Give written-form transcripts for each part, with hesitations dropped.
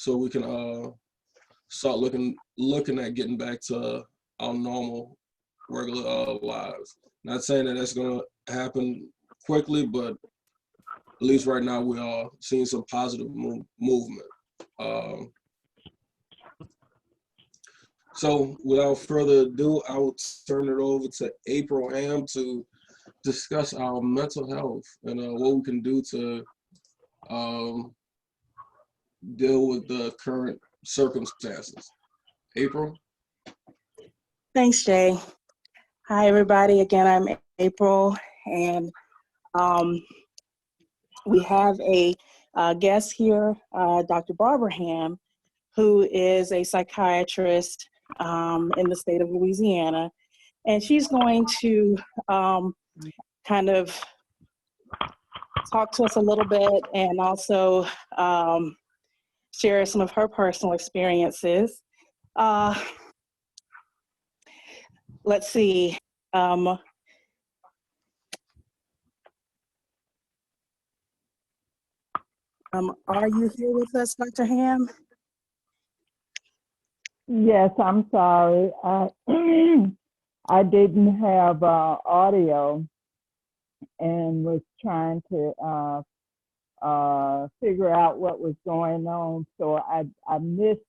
so we can start looking at getting back to our normal regular lives. Not saying that that's gonna happen quickly, but at least right now we are seeing some positive movement. So without further ado, I will turn it over to April Ham to discuss our mental health and what we can do to deal with the current circumstances. April? Thanks, Jay. Hi, everybody. Again, I'm April, and we have a guest here, Dr. Barbara Ham, who is a psychiatrist in the state of Louisiana, and she's going to kind of talk to us a little bit and also share some of her personal experiences. Let's see. Are you here with us, Dr. Ham? Yes, I'm sorry. I didn't have audio and was trying to figure out what was going on, so I missed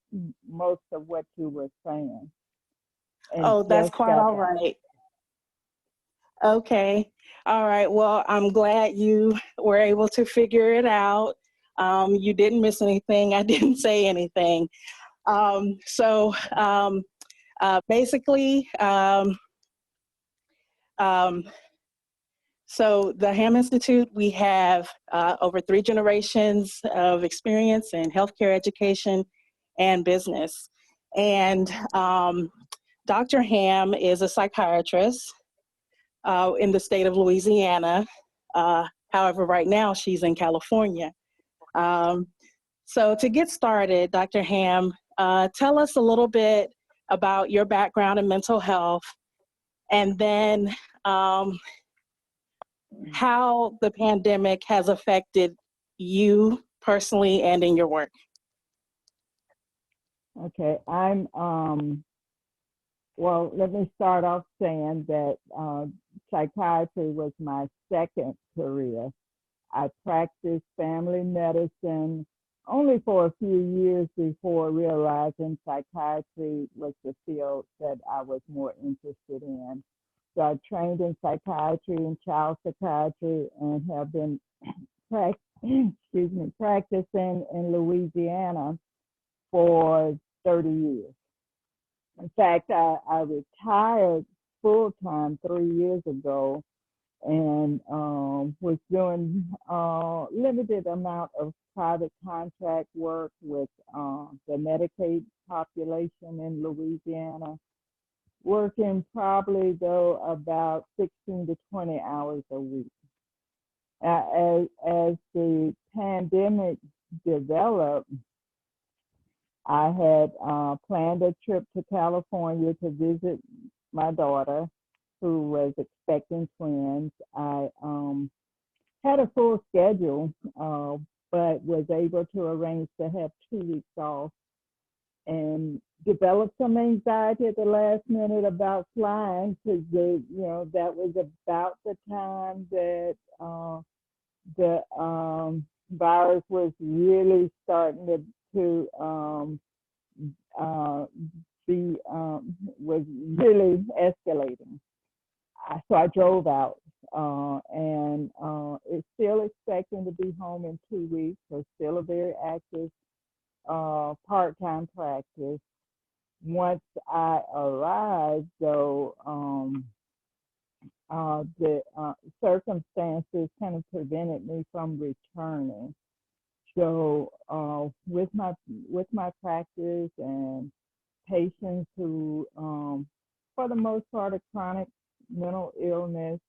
most of what you were saying. And oh, that's quite all right. Okay. All right. Well, I'm glad you were able to figure it out. You didn't miss anything. I didn't say anything. Basically, so the Ham Institute, we have over 3 generations of experience in healthcare education and business. And Dr. Ham is a psychiatrist in the state of Louisiana. However, right now she's in California. So to get started, Dr. Ham, tell us a little bit about your background in mental health, and then how the pandemic has affected you personally and in your work. Okay, well, let me start off saying that psychiatry was my second career. I practiced family medicine only for a few years before realizing psychiatry was the field that I was more interested in. So I trained in psychiatry and child psychiatry and have been practicing in Louisiana for 30 years. In fact, I retired full-time 3 years ago and was doing limited amount of private contract work with the Medicaid population in Louisiana, working probably though about 16 to 20 hours a week. As the pandemic developed, I had planned a trip to California to visit my daughter, who was expecting twins. I had a full schedule, but was able to arrange to have 2 weeks off, and developed some anxiety at the last minute about flying, because that was about the time that the virus was really starting to was really escalating. So I drove out, and it's still expecting to be home in 2 weeks. So still a very active part-time practice. Once I arrived, though, the circumstances kind of prevented me from returning. So with my practice and patients who, for the most part, are chronic mental illness,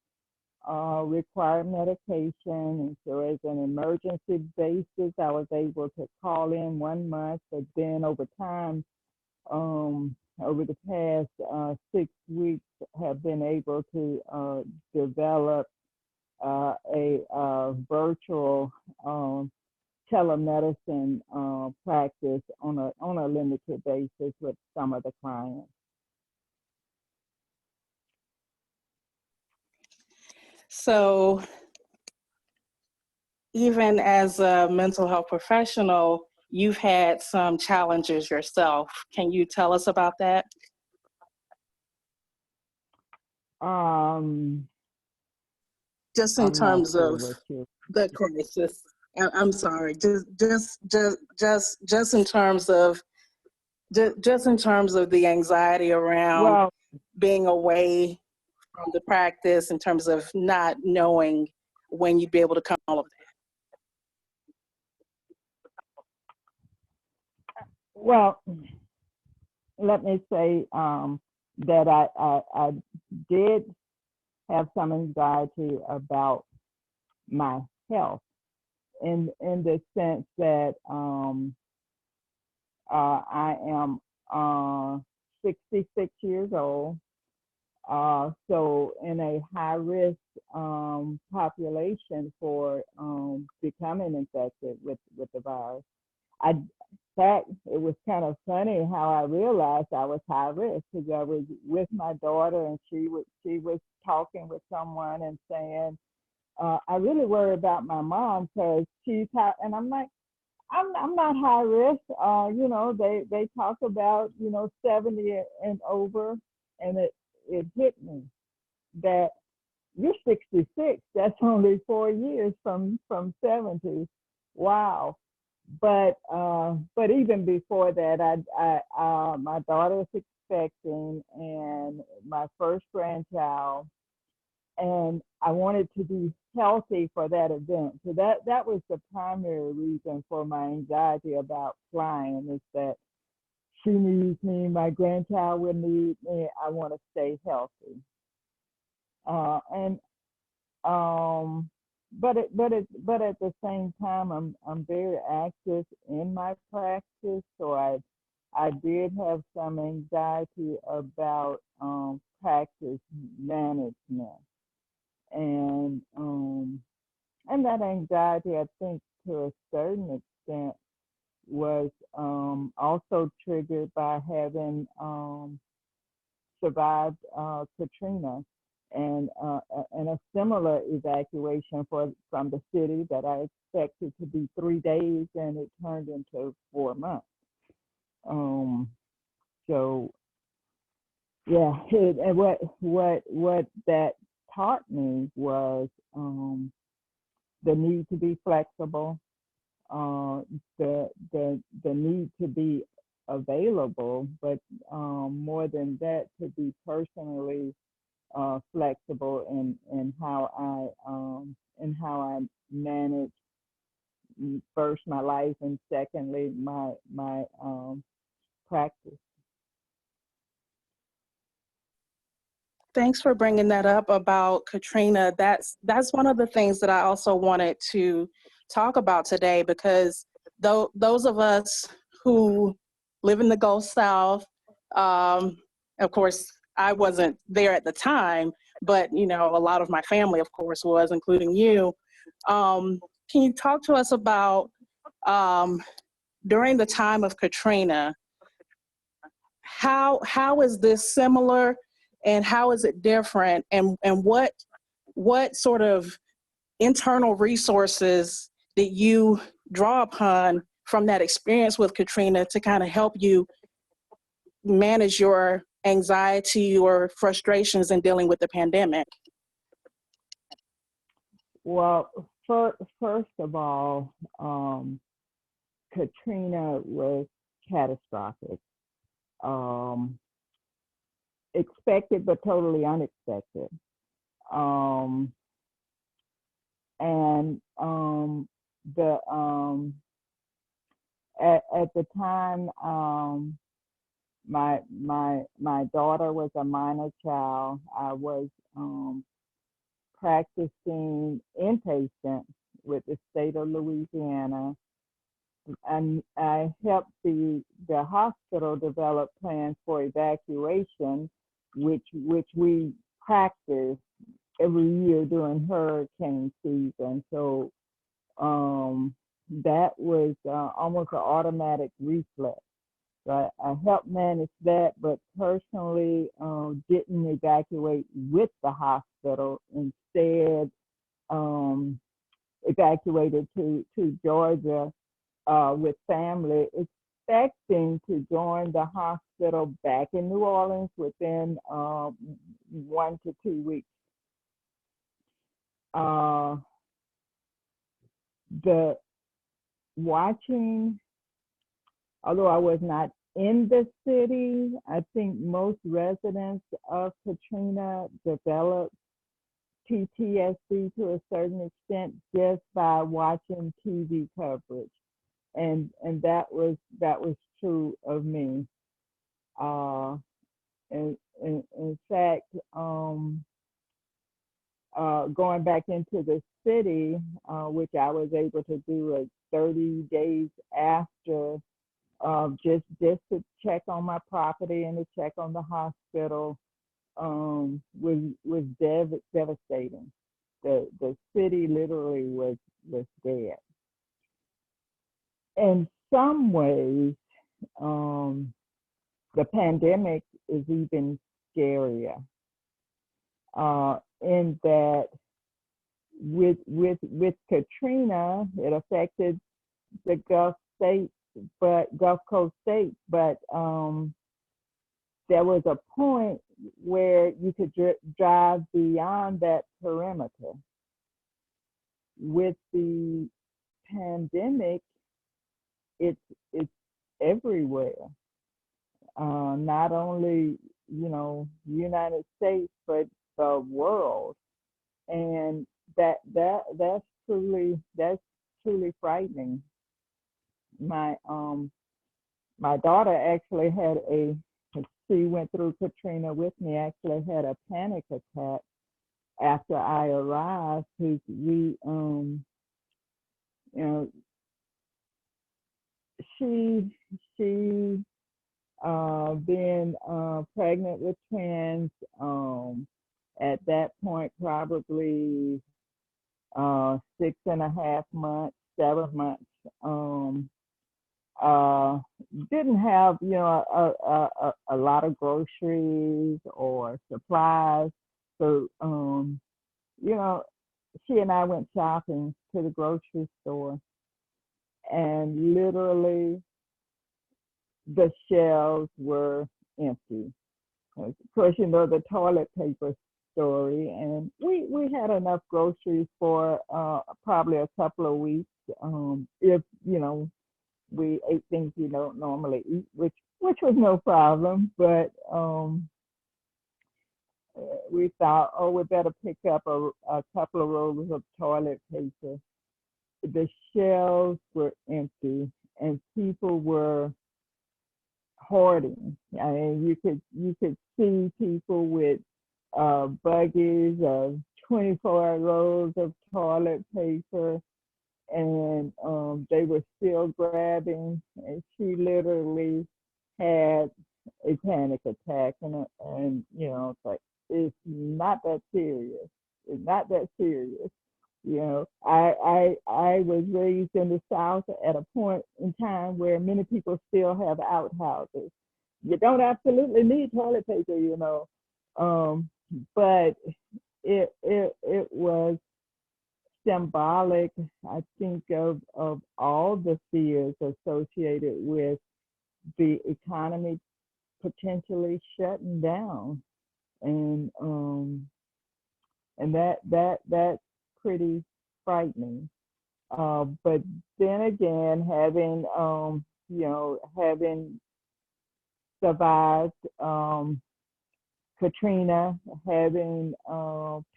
require medication, and so as an emergency basis, I was able to call in 1 month, but then over time, over the past 6 weeks, have been able to develop a virtual telemedicine practice on a limited basis with some of the clients. So even as a mental health professional, you've had some challenges yourself. Can you tell us about that? Just in I'm not terms sure of what you. the crisis. I'm sorry. Just in terms of just in terms of the anxiety around Well, being away from the practice, in terms of not knowing when you'd be able to come all of well, let me say that I did have some anxiety about my health in the sense that I am 66 years old, so in a high risk population for becoming infected with the virus. It was kind of funny how I realized I was high risk, because I was with my daughter and she was talking with someone and saying, I really worry about my mom because she's high, and I'm like, I'm not high risk. You know, they talk about, you know, 70 and over, and it hit me that you're 66. That's only 4 years from 70. Wow. But even before that, my daughter was expecting, and my first grandchild, and I wanted to be healthy for that event. So that was the primary reason for my anxiety about flying, is that she needs me, my grandchild will need me. I want to stay healthy. And but at the same time, I'm very active in my practice, so I did have some anxiety about practice management, and that anxiety, I think, to a certain extent, was also triggered by having survived Katrina, and a similar evacuation from the city that I expected to be 3 days, and it turned into 4 months. So yeah, and what that taught me was the need to be flexible, the need to be available, but more than that, to be personally flexible in how I manage, first my life, and secondly my practice. Thanks for bringing that up about Katrina. That's one of the things that I also wanted to talk about today, because those of us who live in the Gulf South, of course, I wasn't there at the time, but you know, a lot of my family, of course, was, including you. Can you talk to us about during the time of Katrina, how is this similar? And how is it different? And what sort of internal resources did you draw upon from that experience with Katrina to kind of help you manage your anxiety or frustrations in dealing with the pandemic? Well, first of all, Katrina was catastrophic. Expected but totally unexpected. And the at the time, my daughter was a minor child. I was practicing inpatient with the state of Louisiana, and I helped the hospital develop plans for evacuation, which we practice every year during hurricane season. So that was almost an automatic reflex. So I helped manage that, but personally didn't evacuate with the hospital. Instead, evacuated to Georgia with family, expecting to join the hospital back in New Orleans within 1 to 2 weeks. The watching, although I was not in the city, I think most residents of Katrina developed PTSD to a certain extent just by watching TV coverage, and that was true of me. In fact, going back into the city, which I was able to do 30 days after, just to check on my property and to check on the hospital, was devastating. The city literally was dead. In some ways, the pandemic is even scarier, in that with Katrina, it affected the Gulf Coast states, but there was a point where you could drive beyond that perimeter. With the pandemic, it's everywhere. Not only United States, but the world, and that's truly frightening. My daughter actually she went through Katrina with me, actually had a panic attack after I arrived, because she being pregnant with twins, at that point probably 6.5 months, 7 months, didn't have a lot of groceries or supplies, so she and I went shopping to the grocery store, and literally the shelves were empty. Of course, the toilet paper story, and we had enough groceries for probably a couple of weeks, if we ate things we don't normally eat, which was no problem. But we thought, oh, we better pick up a couple of rolls of toilet paper. The shelves were empty, and people were hoarding. I mean, you could see people with buggies of 24 rolls of toilet paper, and they were still grabbing. And she literally had a panic attack, and it's like, it's not that serious. It's not that serious. I was raised in the South at a point in time where many people still have outhouses. You don't absolutely need toilet paper, but it was symbolic, I think, of all the fears associated with the economy potentially shutting down, and that's pretty frightening. But then again, having survived Katrina, having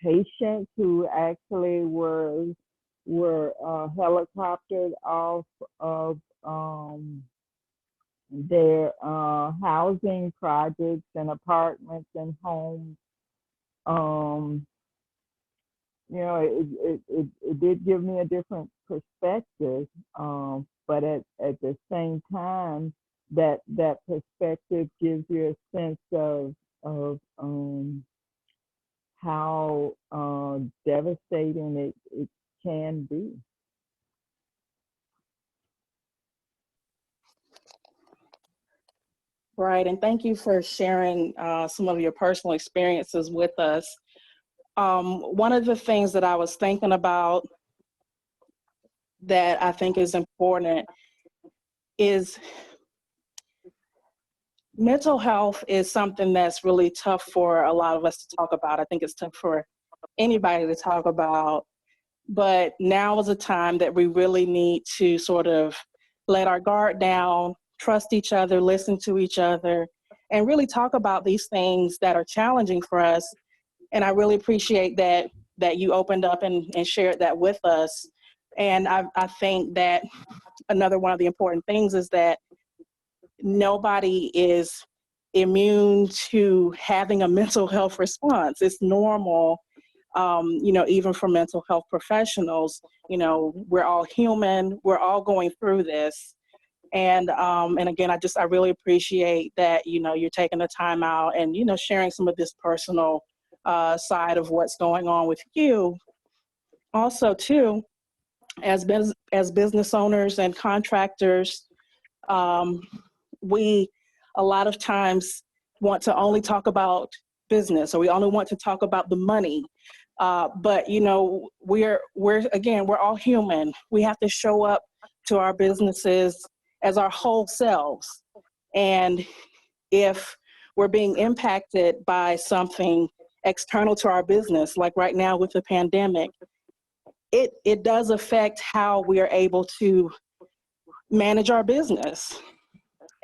patients who actually were helicoptered off of their housing projects and apartments and homes. It did give me a different perspective, but at the same time, that perspective gives you a sense of how devastating it can be. Right, and thank you for sharing some of your personal experiences with us. One of the things that I was thinking about that I think is important is mental health is something that's really tough for a lot of us to talk about. I think it's tough for anybody to talk about, but now is a time that we really need to sort of let our guard down, trust each other, listen to each other, and really talk about these things that are challenging for us. And I really appreciate that you opened up and shared that with us. And I think that another one of the important things is that nobody is immune to having a mental health response. It's normal, even for mental health professionals. We're all human. We're all going through this. And again, I really appreciate that, you're taking the time out and, sharing some of this personal side of what's going on with you. Also, too, as business owners and contractors, we a lot of times want to only talk about business, or we only want to talk about the money. But we're all human. We have to show up to our businesses as our whole selves. And if we're being impacted by something external to our business, like right now with the pandemic, it does affect how we are able to manage our business.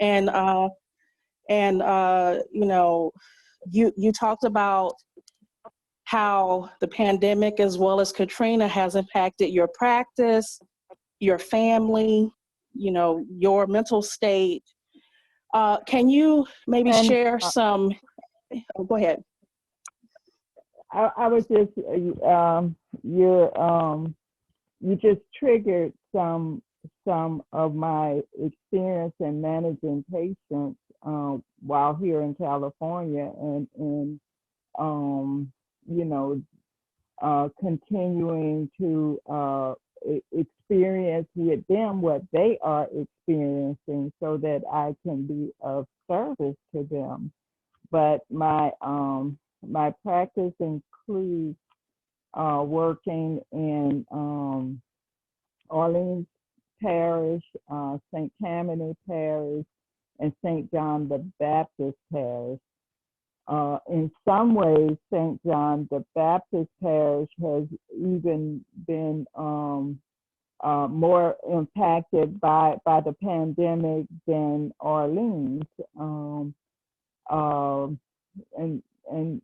And you talked about how the pandemic as well as Katrina has impacted your practice, your family, your mental state. Can you maybe share some? Oh, go ahead. I was just you just triggered some of my experience in managing patients while here in California, and continuing to experience with them what they are experiencing, so that I can be of service to them. But my practice includes working in Orleans Parish, St. Tammany Parish, and St. John the Baptist Parish. In some ways, St. John the Baptist Parish has even been more impacted by the pandemic than Orleans. And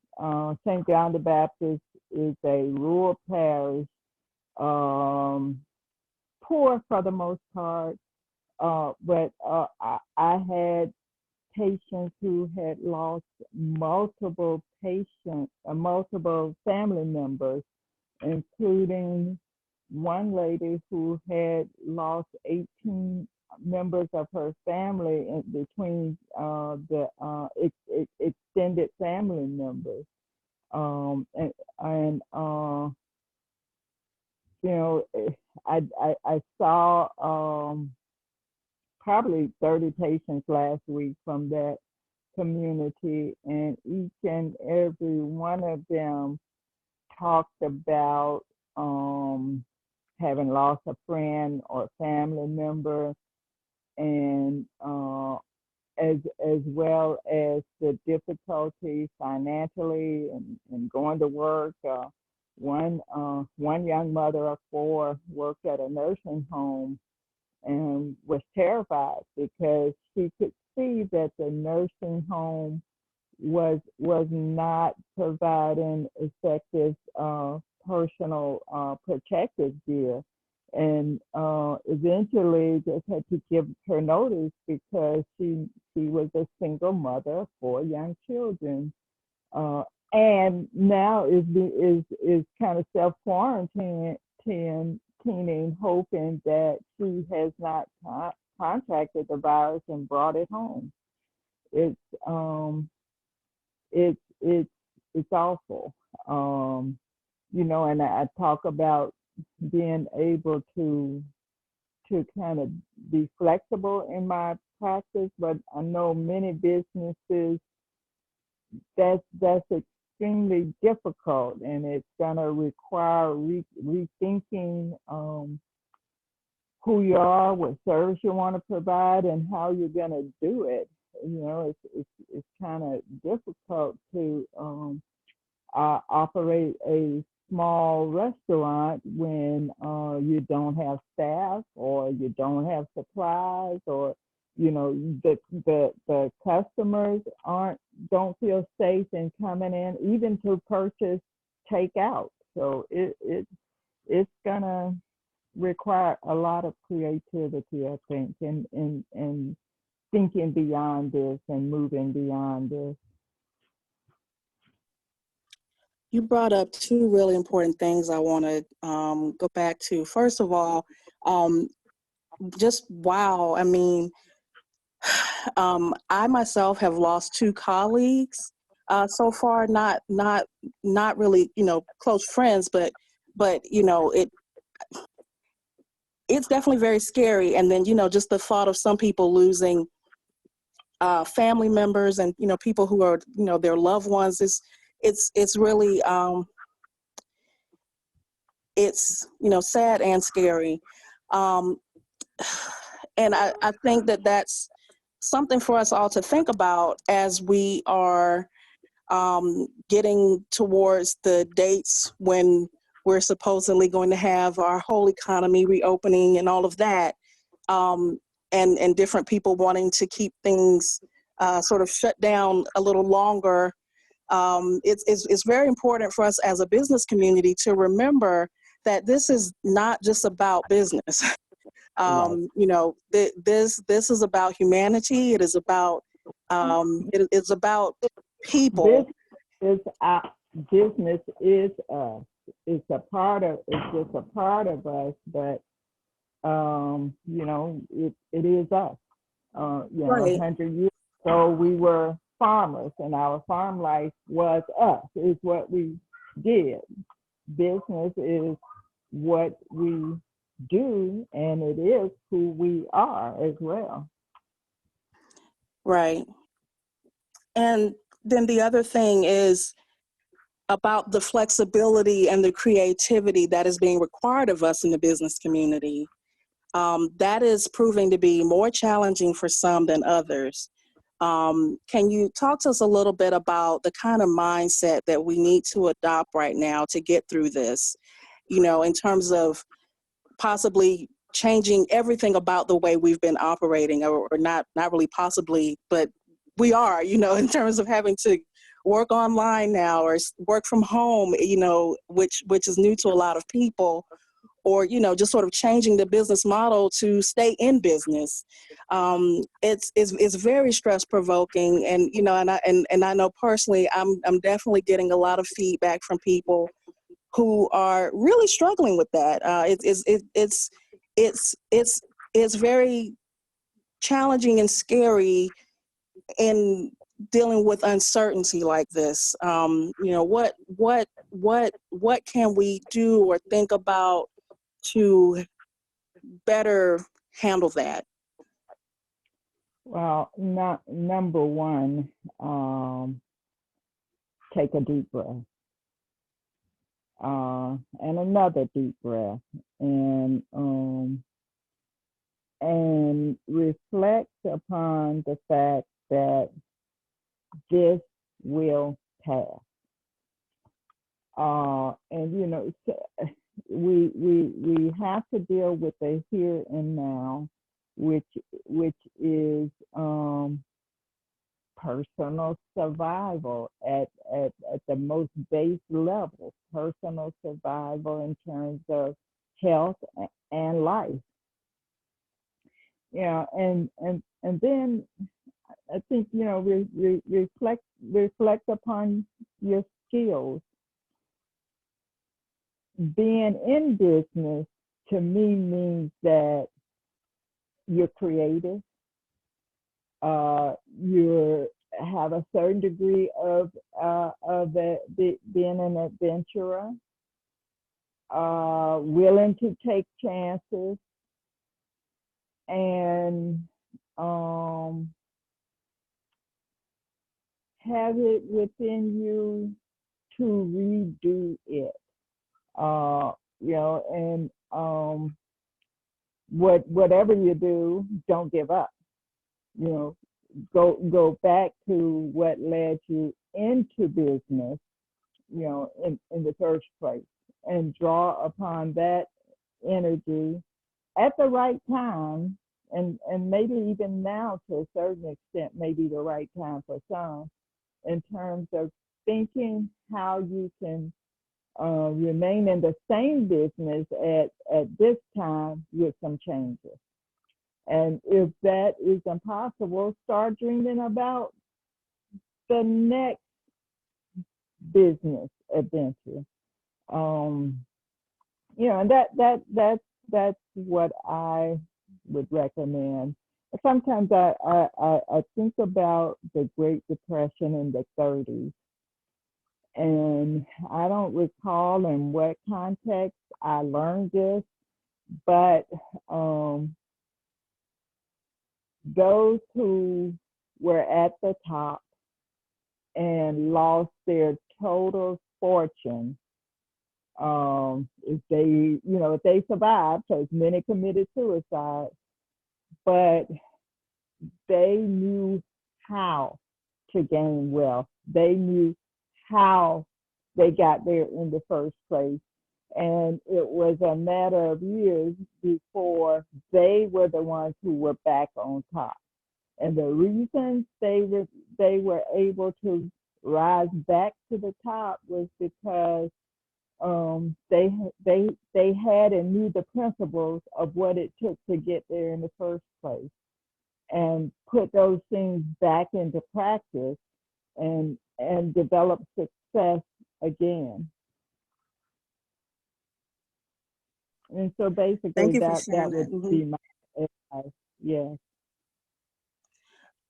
St. John the Baptist is a rural parish, poor for the most part, but I had patients who had lost multiple family members, including one lady who had lost 18 members of her family in between the extended family members. I saw probably 30 patients last week from that community, and each and every one of them talked about having lost a friend or family member, and as well as the difficulty financially and going to work. One young mother of 4 worked at a nursing home and was terrified because she could see that the nursing home was not providing effective personal protective gear, and eventually just had to give her notice because she was a single mother of 4 young children, and now is kind of self-quarantining, hoping that she has not contracted the virus and brought it home. It's awful, and I talk about being able to to kind of be flexible in my practice, but I know many businesses that's extremely difficult, and it's gonna require rethinking who you are, what service you want to provide, and how you're gonna do it. You know, it's kind of difficult to operate a small restaurant when you don't have staff, or you don't have supplies, or you know the customers don't feel safe in coming in even to purchase takeout. So it's gonna require a lot of creativity, I think, and thinking beyond this and moving beyond this. You brought up two really important things I want to go back to. First of all, just wow. I mean, I myself have lost two colleagues so far. Not really, close friends, but it's definitely very scary. And then just the thought of some people losing family members and people who are their loved ones is it's really it's sad and scary. And I think that's something for us all to think about as we are getting towards the dates when we're supposedly going to have our whole economy reopening and all of that, and different people wanting to keep things sort of shut down a little longer. It's very important for us as a business community to remember that this is not just about business. This is about humanity. It is about it's about people. This is business is us. It's just a part of us, but it is us. Right. 100 years ago we were farmers, and our farm life was us. Is what we did. Business is what we do, and it is who we are as well. Right. And then the other thing is about the flexibility and the creativity that is being required of us in the business community. That is proving to be more challenging for some than others. Can you talk to us a little bit about the kind of mindset that we need to adopt right now to get through this, in terms of possibly changing everything about the way we've been operating, or not really possibly, but we are, in terms of having to work online now or work from home, which is new to a lot of people, or, just sort of changing the business model to stay in business. It's very stress provoking. And, and I know personally, I'm definitely getting a lot of feedback from people who are really struggling with that. It's very challenging and scary in dealing with uncertainty like this. What can we do or think about to better handle that? Well, number one, take a deep breath. And another deep breath, and reflect upon the fact that this will pass. And we have to deal with the here and now, which is personal survival at the most base level, personal survival in terms of health and life. And then I think reflect upon your skills. Being in business to me means that you're creative. You have a certain degree of being an adventurer, willing to take chances, and have it within you to redo it. You know, and whatever you do, don't give up. You know, go back to what led you into business, you know, in the first place, and draw upon that energy at the right time, and maybe even now to a certain extent, maybe the right time for some, in terms of thinking how you can remain in the same business at this time with some changes. And if that is impossible, start dreaming about the next business adventure. You know, and that's what I would recommend. Sometimes I think about the Great Depression in the 30s, and I don't recall in what context I learned this, but those who were at the top and lost their total fortune, if they survived, because many committed suicide, but they knew how to gain wealth. They knew how they got there in the first place. And it was a matter of years before they were the ones who were back on top. And the reason they were able to rise back to the top was because they had and knew the principles of what it took to get there in the first place, and put those things back into practice and develop success again. And so basically Thank you for that sharing would that. be my advice. Yes.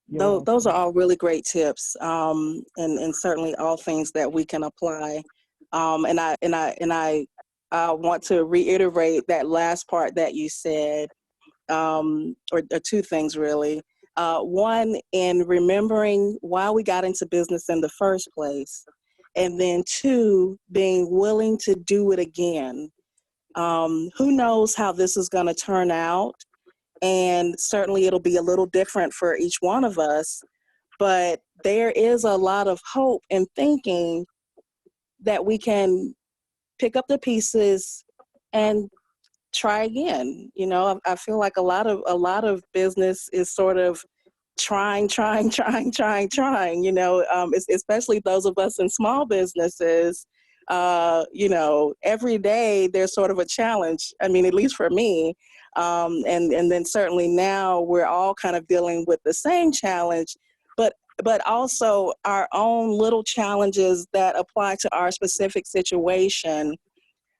Those are all really great tips, and certainly all things that we can apply. And I want to reiterate that last part that you said, or two things really. One, in remembering why we got into business in the first place, and then two, being willing to do it again. Who knows how this is going to turn out? And certainly it'll be a little different for each one of us, but there is a lot of hope in thinking that we can pick up the pieces and try again. You know, I feel like a lot of business is sort of trying, you know, especially those of us in small businesses. You know, every day there's sort of a challenge. I mean, at least for me. And then certainly now we're all kind of dealing with the same challenge, but also our own little challenges that apply to our specific situation.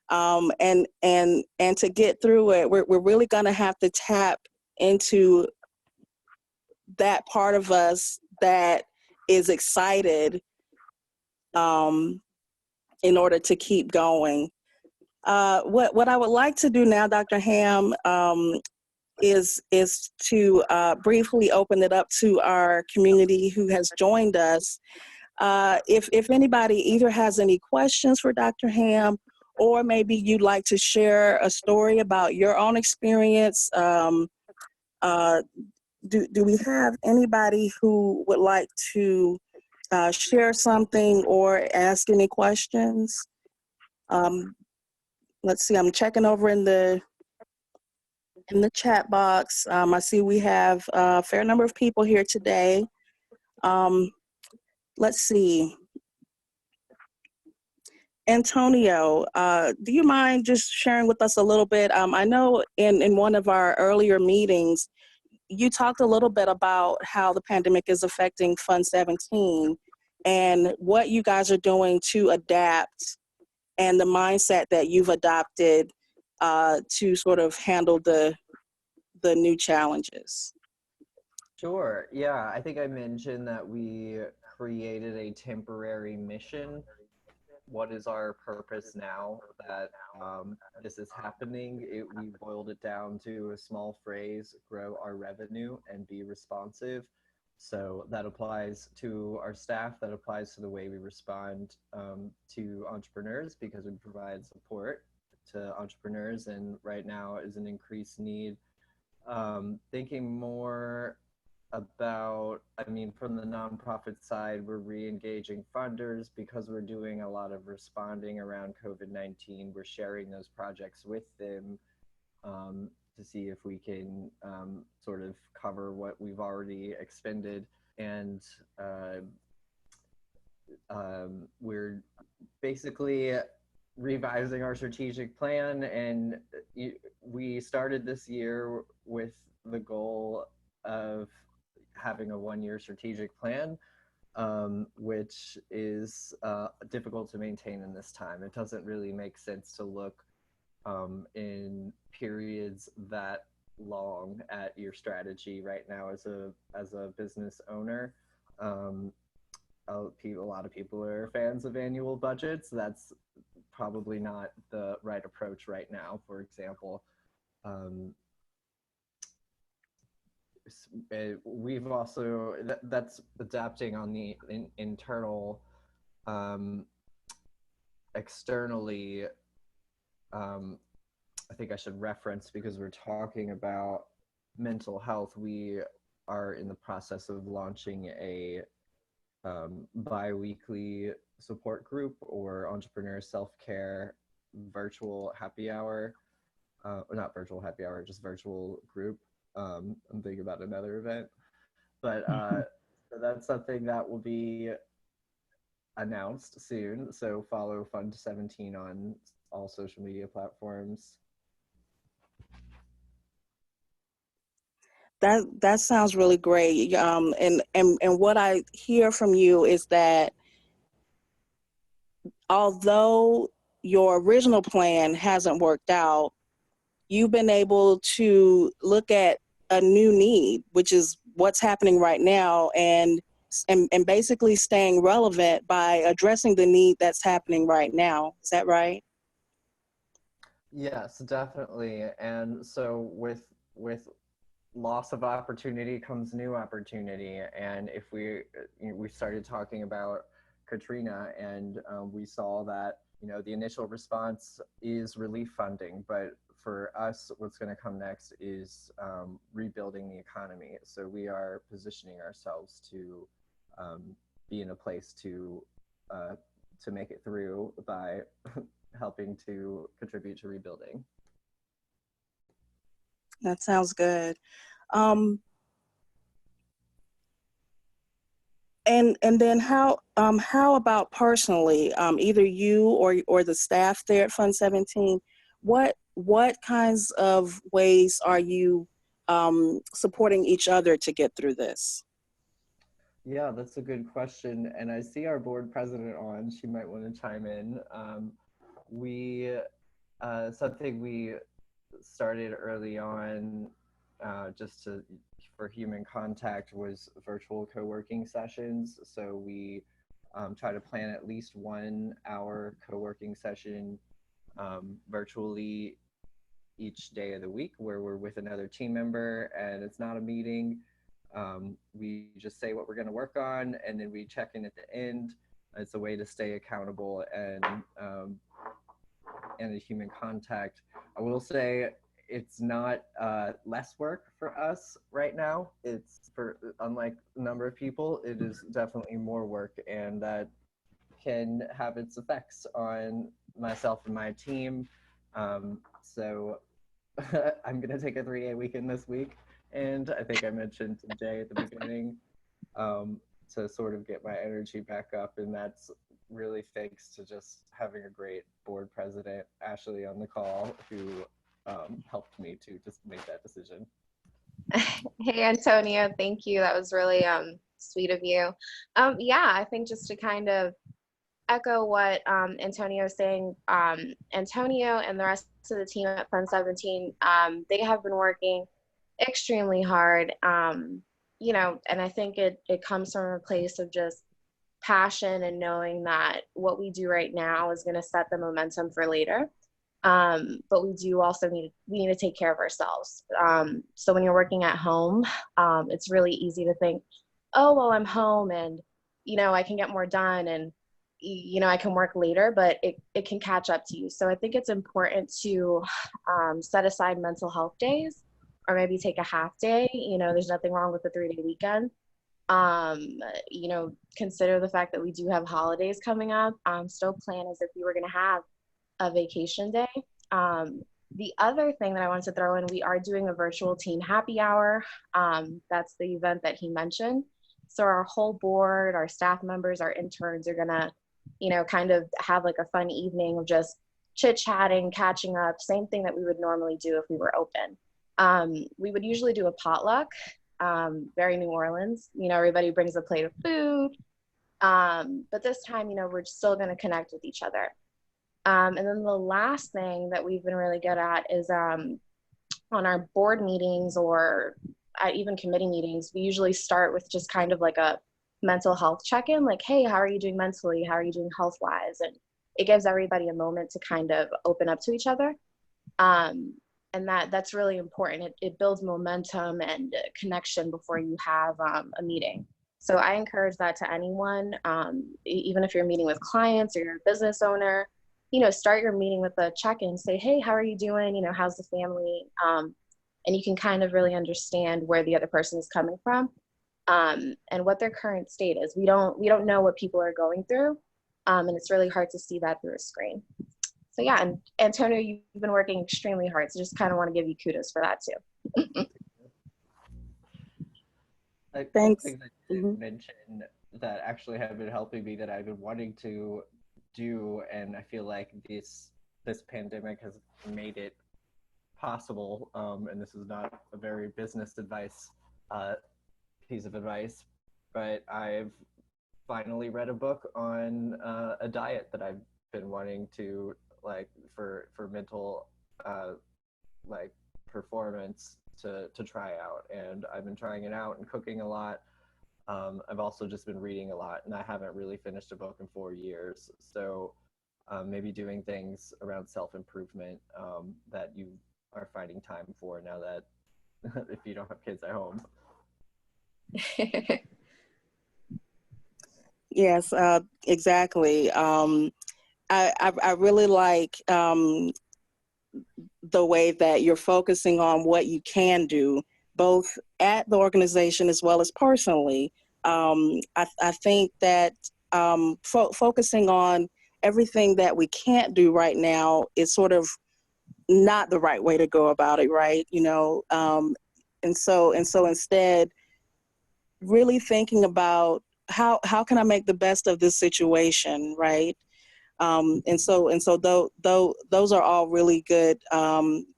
And to get through it, we're really going to have to tap into that part of us that is excited, in order to keep going. What I would like to do now, Dr. Ham, is to briefly open it up to our community who has joined us. If anybody either has any questions for Dr. Ham, or maybe you'd like to share a story about your own experience, do we have anybody who would like to share something or ask any questions? Let's see, I'm checking over in the chat box. I see we have a fair number of people here today. Let's see. Antonio, do you mind just sharing with us a little bit? I know in one of our earlier meetings, you talked a little bit about how the pandemic is affecting Fund 17 and what you guys are doing to adapt, and the mindset that you've adopted to sort of handle the new challenges. Sure. Yeah, I think I mentioned that we created a temporary mission what is our purpose now that this is happening? We boiled it down to a small phrase: grow our revenue and be responsive. So that applies to our staff, that applies to the way we respond to entrepreneurs, because we provide support to entrepreneurs, and right now is an increased need. Thinking more about, I mean, from the nonprofit side, we're re-engaging funders because we're doing a lot of responding around COVID-19. We're sharing those projects with them to see if we can sort of cover what we've already expended. And we're basically revising our strategic plan, and we started this year with the goal of having a 1-year strategic plan, which is difficult to maintain in this time. It doesn't really make sense to look in periods that long at your strategy right now as a business owner. A lot of people are fans of annual budgets. That's probably not the right approach right now. For example, we've also, that's adapting on the internal, externally. I think I should reference, because we're talking about mental health, we are in the process of launching a bi-weekly support group or entrepreneur self-care virtual happy hour, or not virtual happy hour, just virtual group. I'm thinking about another event, but that's something that will be announced soon. So follow Fund 17 on all social media platforms. That sounds really great. And what I hear from you is that although your original plan hasn't worked out, you've been able to look at a new need, which is what's happening right now, and basically staying relevant by addressing the need that's happening right now. Is that right? Yes, definitely. And so with loss of opportunity comes new opportunity. And if we started talking about Katrina, and we saw that, the initial response is relief funding, but for us, what's going to come next is rebuilding the economy. So we are positioning ourselves to be in a place to make it through by helping to contribute to rebuilding. That sounds good. And then how about personally, either you or the staff there at Fund 17, what kinds of ways are you supporting each other to get through this? Yeah, that's a good question. And I see our board president on. She might want to chime in. Something we started early on, just for human contact, was virtual co-working sessions. So we try to plan at least 1 hour co-working session virtually each day of the week, where we're with another team member, and it's not a meeting. We just say what we're going to work on, and then we check in at the end. It's a way to stay accountable and a human contact. I will say it's not less work for us right now. It's, unlike a number of people, it is definitely more work, and that can have its effects on myself and my team. So I'm going to take a 3-day weekend this week. And I think I mentioned to Jay at the beginning, to sort of get my energy back up. And that's really thanks to just having a great board president, Ashley, on the call, who helped me to just make that decision. Hey, Antonio, thank you. That was really sweet of you. Yeah, I think just to kind of echo what Antonio is saying, Antonio and the rest of the team at Fund 17, they have been working extremely hard, and I think it comes from a place of just passion and knowing that what we do right now is going to set the momentum for later. But we do also we need to take care of ourselves. So when you're working at home, it's really easy to think, oh, well, I'm home and, I can get more done and, I can work later, but it can catch up to you. So I think it's important to set aside mental health days, or maybe take a half day. There's nothing wrong with a 3-day weekend. Consider the fact that we do have holidays coming up. Still plan as if you were going to have a vacation day. The other thing that I wanted to throw in, we are doing a virtual team happy hour. That's the event that he mentioned. So our whole board, our staff members, our interns are gonna, kind of have like a fun evening of just chit-chatting, catching up, same thing that we would normally do if we were open. We would usually do a potluck, very New Orleans, everybody brings a plate of food. But this time, we're still gonna connect with each other. And then the last thing that we've been really good at is on our board meetings or even committee meetings, we usually start with just kind of like a mental health check-in, like, hey, how are you doing mentally? How are you doing health-wise? And it gives everybody a moment to kind of open up to each other. And that's really important. It builds momentum and connection before you have a meeting. So I encourage that to anyone, even if you're meeting with clients or you're a business owner, start your meeting with a check-in, say, hey, how are you doing? How's the family? And you can kind of really understand where the other person is coming from, and what their current state is. We don't know what people are going through, and it's really hard to see that through a screen. So yeah, and Antonio, you've been working extremely hard, so just kind of want to give you kudos for that too. Thanks. Things that you didn't mention that actually have been helping me that I've been wanting to do, and I feel like this pandemic has made it possible, and this is not a very business advice piece of advice, but I've finally read a book on a diet that I've been wanting to, like, for mental like performance to try out, and I've been trying it out and cooking a lot. I've also just been reading a lot, and I haven't really finished a book in 4 years. So maybe doing things around self-improvement that you are finding time for now that if you don't have kids at home. Yes, exactly. I really like the way that you're focusing on what you can do, both at the organization as well as personally. I think that focusing on everything that we can't do right now is sort of not the right way to go about it, right? And so instead, really thinking about how can I make the best of this situation, right? And so those are all really good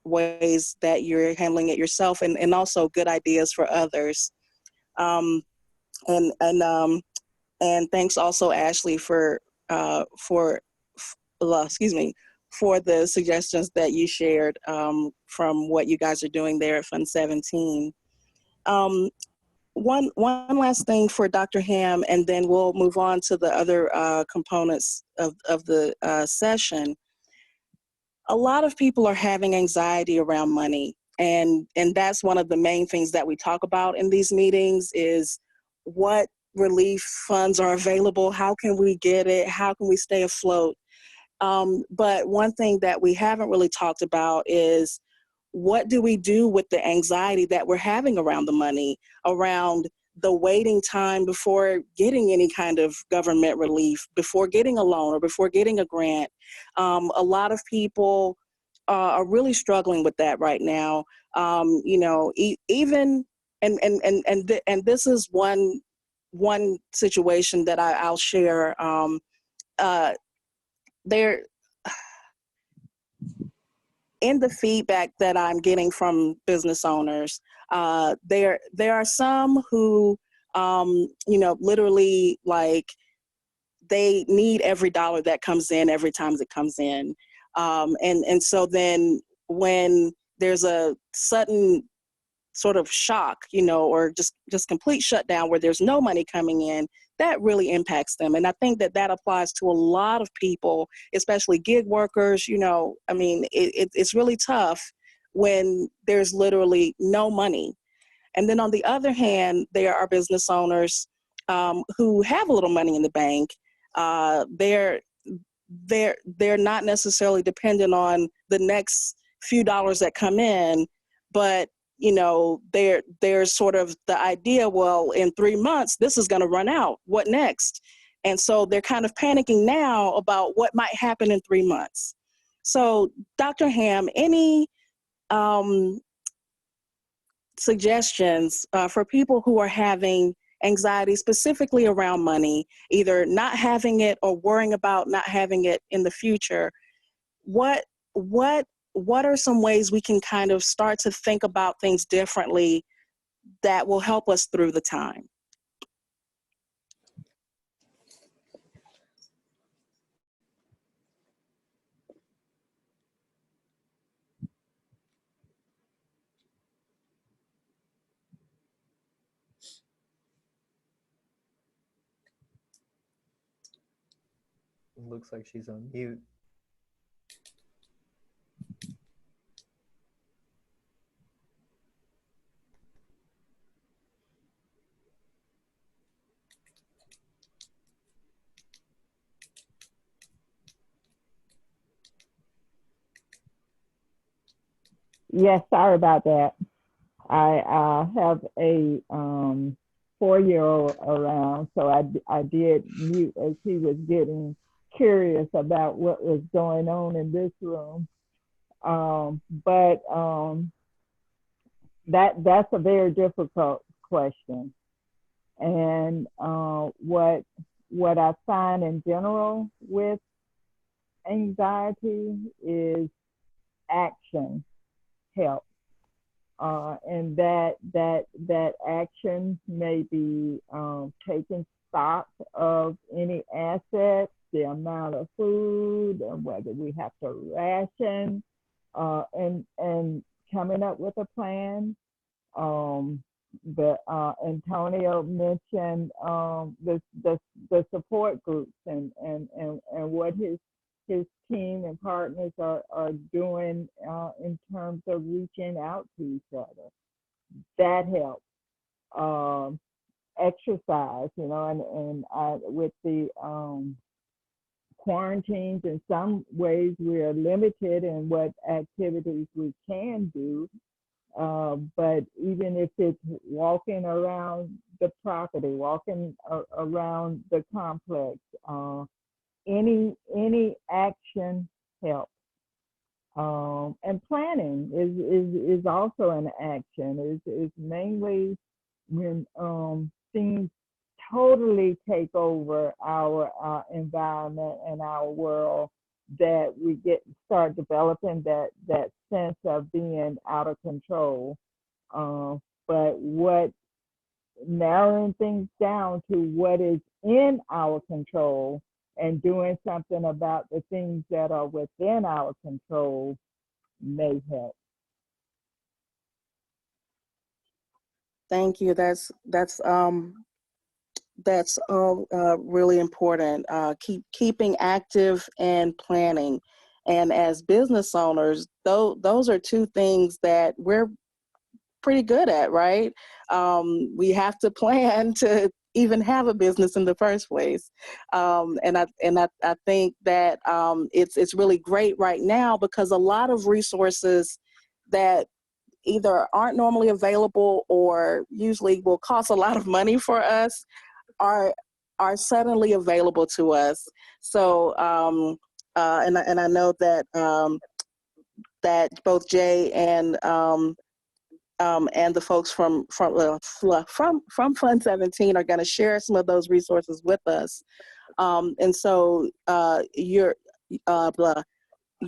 ways that you're handling it yourself, and also good ideas for others. And thanks also, Ashley, for the suggestions that you shared from what you guys are doing there at Fund 17. One last thing for Dr. Ham, and then we'll move on to the other components of the session. A lot of people are having anxiety around money, and that's one of the main things that we talk about in these meetings is what relief funds are available, how can we get it, how can we stay afloat. But one thing that we haven't really talked about is what do we do with the anxiety that we're having around the money, around the waiting time before getting any kind of government relief, before getting a loan or before getting a grant. A lot of people are really struggling with that right now. Even and this is one situation that I'll share. There, in the feedback that I'm getting from business owners, there are some who, literally, like, they need every dollar that comes in every time it comes in. And so then when there's a sudden sort of shock, you know, or just complete shutdown where there's no money coming in, that really impacts them. And I think that applies to a lot of people, especially gig workers. You know, I mean, it's really tough when there's literally no money. And then on the other hand, there are business owners who have a little money in the bank. They're not necessarily dependent on the next few dollars that come in, but you know, there's sort of the idea, well, in 3 months, this is going to run out. What next? And so they're kind of panicking now about what might happen in 3 months. So, Dr. Ham, any suggestions for people who are having anxiety specifically around money, either not having it or worrying about not having it in the future? What are some ways we can kind of start to think about things differently that will help us through the time? Looks like she's on mute. Yes, sorry about that. I have a 4-year-old around, so I did mute as he was getting curious about what was going on in this room. But that's a very difficult question. And what I find in general with anxiety is action helps. And that action may be taking stock of any assets, the amount of food, and whether we have to ration, and coming up with a plan. But Antonio mentioned the support groups and what his team and partners are doing in terms of reaching out to each other. That helps. Exercise, you know, and with the quarantines, in some ways we are limited in what activities we can do. But even if it's walking around the property, walking around the complex, any action helps. And planning is also an action. Is mainly when things totally take over our environment and our world, that we start developing that sense of being out of control. But what narrowing things down to what is in our control and doing something about the things that are within our control may help. Thank you. That's really important. Keeping active and planning. And as business owners, those are two things that we're pretty good at, right? We have to plan to even have a business in the first place. And I think that it's really great right now because a lot of resources that either aren't normally available or usually will cost a lot of money for us are suddenly available to us. So and I know that that both Jay and the folks from Fund 17 are going to share some of those resources with us. And so you're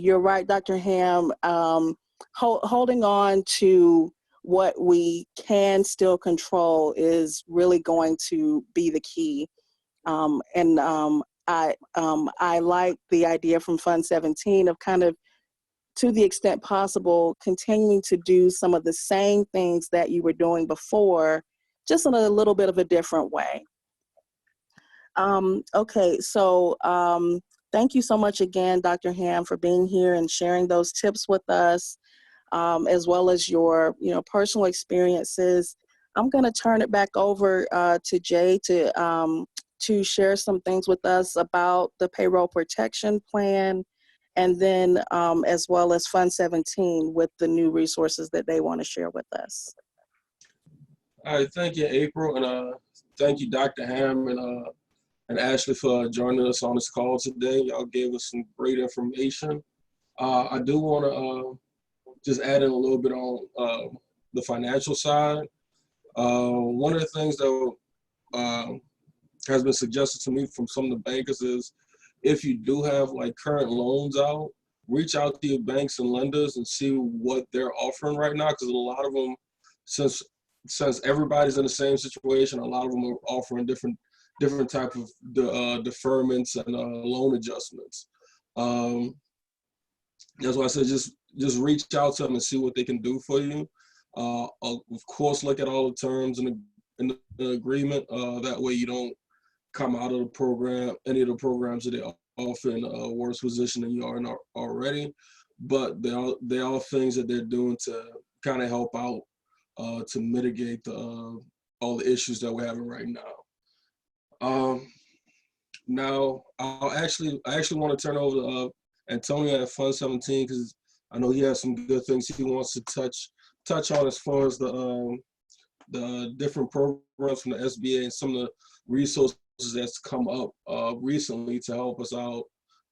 right, Dr. Ham. Holding on to what we can still control is really going to be the key. I like the idea from Fund 17 of kind of to the extent possible, continuing to do some of the same things that you were doing before, just in a little bit of a different way. Okay, so thank you so much again, Dr. Ham, for being here and sharing those tips with us, as well as your personal experiences. I'm going to turn it back over to Jay to share some things with us about the payroll protection plan, and then as well as Fund 17 with the new resources that they want to share with us. All right, thank you, April, and thank you, Dr. Ham and Ashley for joining us on this call today. Y'all gave us some great information. I do want to just add in a little bit on the financial side. One of the things that has been suggested to me from some of the bankers is, if you do have like current loans out, reach out to your banks and lenders and see what they're offering right now, because a lot of them, since everybody's in the same situation, a lot of them are offering different type of deferments and loan adjustments. That's why I said just reach out to them and see what they can do for you. Of course, look at all the terms in the agreement. That way you don't come out of the program, any of the programs that they offer, in a worse position than you are in already. But they are things that they're doing to kind of help out to mitigate all the issues that we're having right now. Now I actually want to turn over to Antonio at Fund 17, because I know he has some good things he wants to touch on as far as the different programs from the SBA and some of the resources that's come up recently to help us out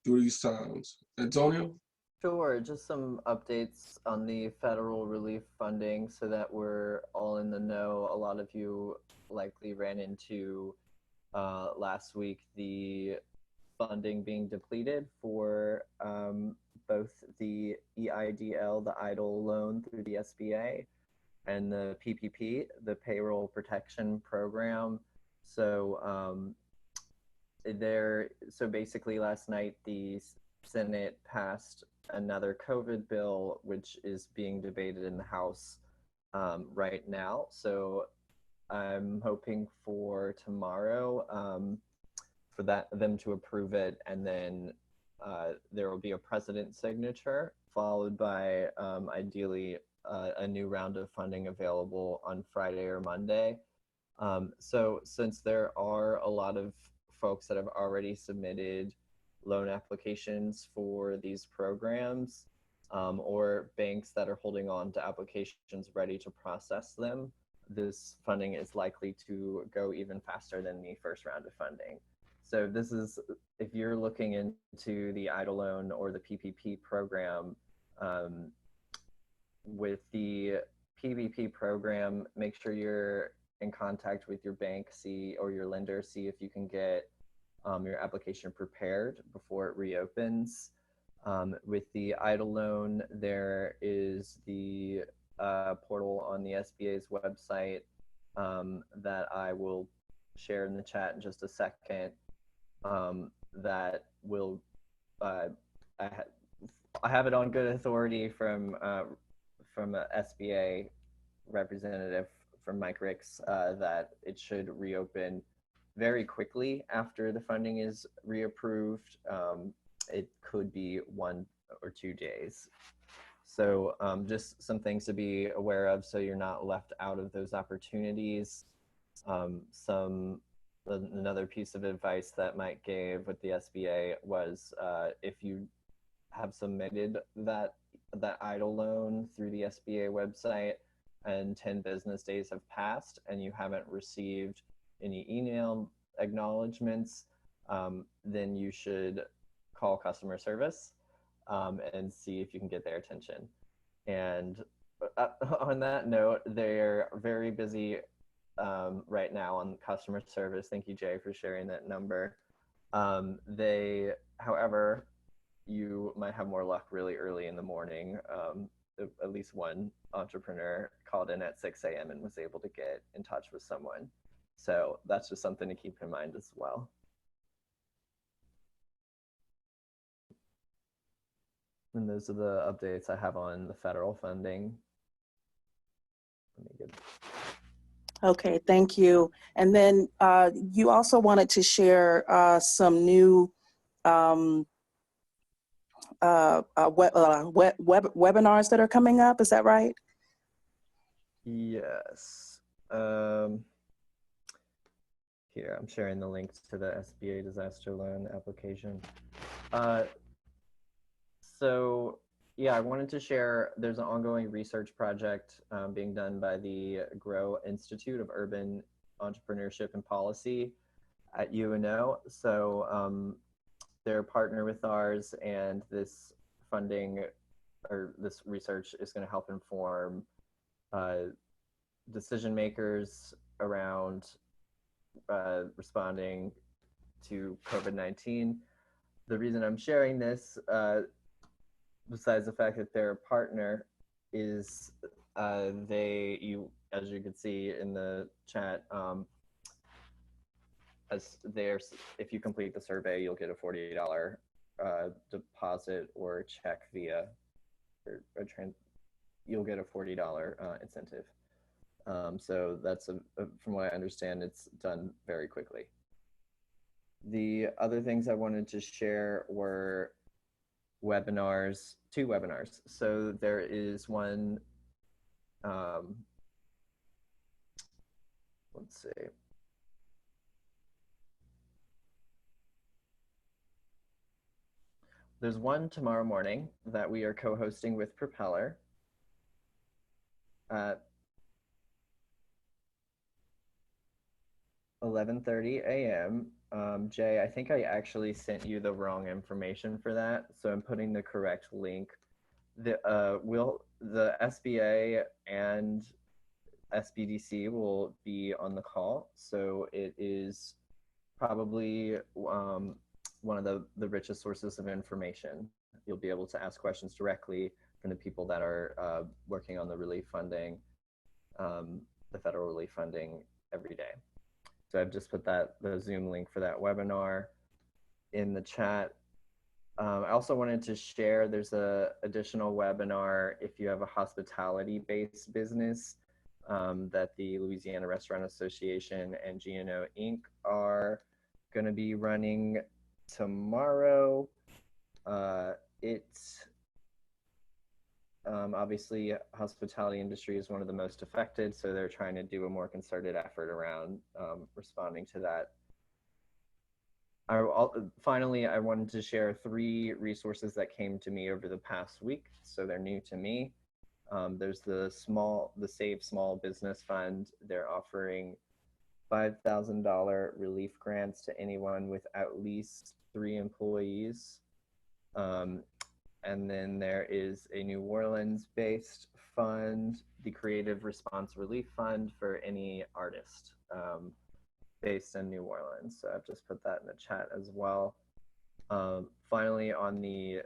through these times. Antonio? Sure, just some updates on the federal relief funding so that we're all in the know. A lot of you likely ran into last week the funding being depleted for both the EIDL, the EIDL loan through the SBA, and the PPP, the Payroll Protection Program. So so basically last night the Senate passed another COVID bill, which is being debated in the House right now. So I'm hoping for tomorrow for them to approve it, and then there will be a president's signature, followed by ideally a new round of funding available on Friday or Monday. So since there are a lot of folks that have already submitted loan applications for these programs, or banks that are holding on to applications ready to process them, this funding is likely to go even faster than the first round of funding. So this is, if you're looking into the EIDL loan or the PPP program, with the PPP program, make sure you're in contact with your bank, or your lender, see if you can get your application prepared before it reopens. With the EIDL loan, there is the portal on the SBA's website that I will share in the chat in just a second. That will, I have it on good authority from an SBA representative, from Mike Ricks, that it should reopen very quickly after the funding is reapproved. It could be 1 or 2 days. So just some things to be aware of so you're not left out of those opportunities. Another piece of advice that Mike gave with the SBA was if you have submitted that EIDL loan through the SBA website and 10 business days have passed and you haven't received any email acknowledgements, then you should call customer service and see if you can get their attention. And on that note, they're very busy right now on customer service. Thank you, Jay, for sharing that number. However, you might have more luck really early in the morning. At least one entrepreneur called in at 6 a.m. and was able to get in touch with someone. So that's just something to keep in mind as well. And those are the updates I have on the federal funding. Let me get... Okay, thank you. And then you also wanted to share some new webinars that are coming up. Is that right? Yes. Here, I'm sharing the links to the SBA disaster loan application. So yeah, I wanted to share, there's an ongoing research project being done by the GROW Institute of Urban Entrepreneurship and Policy at UNO. So they're a partner with ours, and this funding or this research is going to help inform decision makers around responding to COVID-19. The reason I'm sharing this, besides the fact that they're a partner, is as you can see in the chat, if you complete the survey, you'll get a $40 deposit or check via, you'll get a $40 incentive. So that's, from what I understand, it's done very quickly. The other things I wanted to share were webinars, 2 webinars. So there is one, let's see. There's one tomorrow morning that we are co-hosting with Propeller at 11:30 a.m. Jay, I think I actually sent you the wrong information for that, so I'm putting the correct link. The SBA and SBDC will be on the call, so it is probably one of the richest sources of information. You'll be able to ask questions directly from the people that are working on the relief funding, the federal relief funding every day. So I've just put the Zoom link for that webinar in the chat. I also wanted to share, there's a additional webinar if you have a hospitality-based business that the Louisiana Restaurant Association and GNO Inc. are going to be running tomorrow. Obviously, hospitality industry is one of the most affected, so they're trying to do a more concerted effort around responding to that. Finally, I wanted to share 3 resources that came to me over the past week, so they're new to me. There's the Save Small Business Fund. They're offering $5,000 relief grants to anyone with at least 3 employees. And then there is a New Orleans-based fund, the Creative Response Relief Fund, for any artist based in New Orleans. So I've just put that in the chat as well. Finally, on the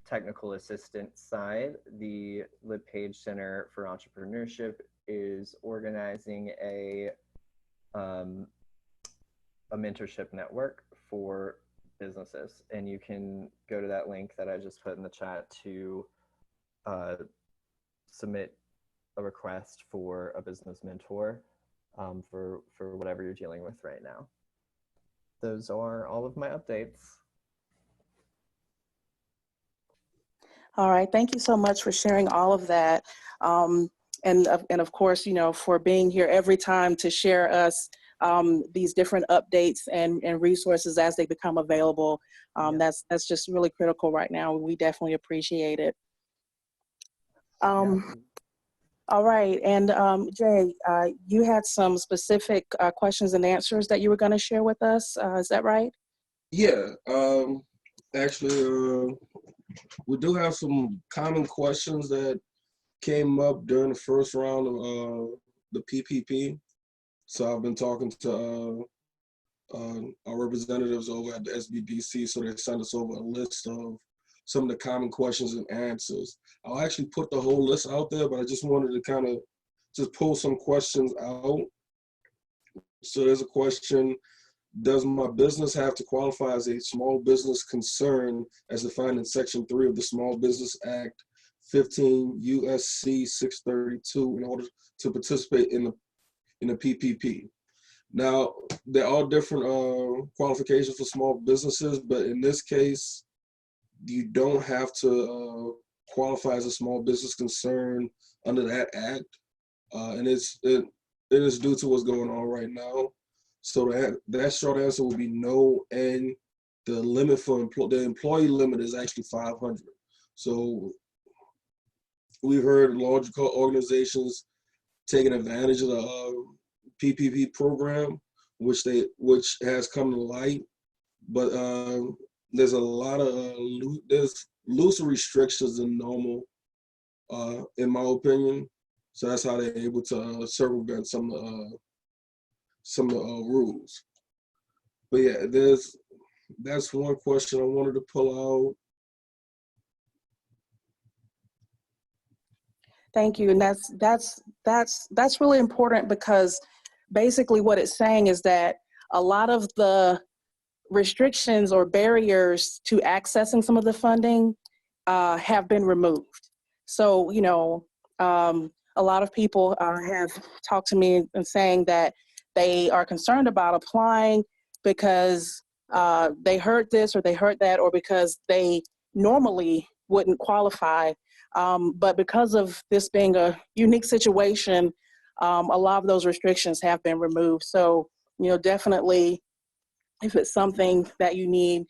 technical assistance side, the LibPage Center for Entrepreneurship is organizing a mentorship network for businesses, and you can go to that link that I just put in the chat to submit a request for a business mentor for whatever you're dealing with right now. Those are all of my updates. All right, thank you so much for sharing all of that. And of course, for being here every time to share us these different updates and resources as they become available. That's just really critical right now. We definitely appreciate it. All right, and Jay, you had some specific questions and answers that you were going to share with us. Is that right? Yeah, actually, we do have some common questions that came up during the first round of the PPP. So I've been talking to our representatives over at the SBDC, so they sent us over a list of some of the common questions and answers. I'll actually put the whole list out there, but I just wanted to kind of just pull some questions out. So there's a question, does my business have to qualify as a small business concern as defined in Section 3 of the Small Business Act 15 USC 632 in order to participate in the PPP? Now, there are different qualifications for small businesses, but in this case, you don't have to qualify as a small business concern under that act, and it is due to what's going on right now. So that short answer will be no, and the limit for the employee limit is actually 500. So we've heard large organizations taking advantage of the PPP program, which has come to light, but there's a lot of there's looser restrictions than normal, in my opinion. So that's how they're able to circumvent some of the rules. But yeah, that's one question I wanted to pull out. Thank you, and that's really important, because basically what it's saying is that a lot of the restrictions or barriers to accessing some of the funding have been removed. So, a lot of people have talked to me and saying that they are concerned about applying because they heard this or they heard that, or because they normally wouldn't qualify. But because of this being a unique situation, a lot of those restrictions have been removed. So, definitely, if it's something that you need,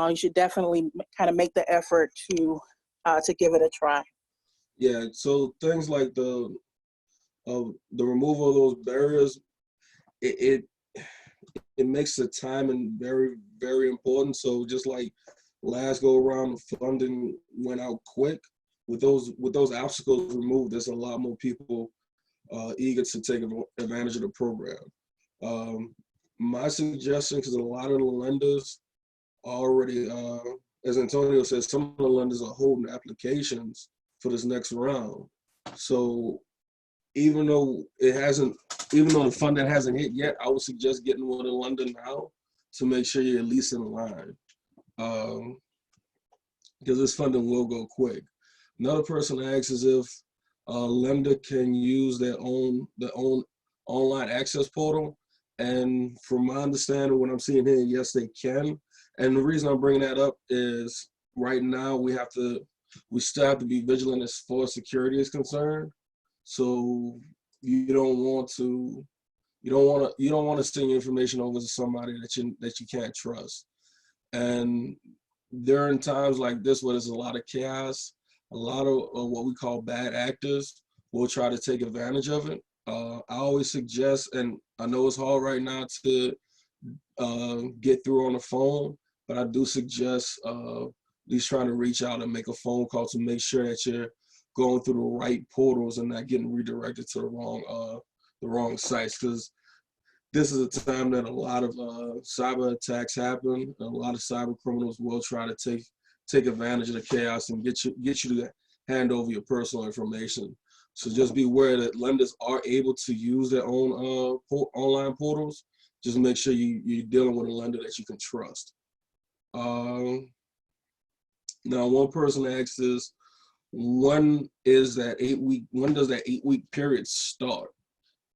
you should definitely kind of make the effort to give it a try. Yeah, so things like the removal of those barriers, it makes the timing very, very important. So just like last go around, the funding went out quick. With those obstacles removed, there's a lot more people eager to take advantage of the program. My suggestion, because a lot of the lenders already, as Antonio said, some of the lenders are holding applications for this next round. So even though the funding hasn't hit yet, I would suggest getting with a lender now to make sure you're at least in line, because this funding will go quick. Another person asks is if a lender can use their own online access portal. And from my understanding, what I'm seeing here, yes, they can. And the reason I'm bringing that up is right now we still have to be vigilant as far as security is concerned. So you don't want to send your information over to somebody that you can't trust. And during times like this where there's a lot of chaos, a lot of what we call bad actors will try to take advantage of it. I always suggest, and I know it's hard right now to get through on the phone, but I do suggest at least trying to reach out and make a phone call to make sure that you're going through the right portals and not getting redirected to the wrong sites, because this is a time that a lot of cyber attacks happen. A lot of cyber criminals will try to take advantage of the chaos and get you to hand over your personal information. So just be aware that lenders are able to use their own online portals. Just make sure you're dealing with a lender that you can trust. Now, one person asks this: when does that 8-week period start?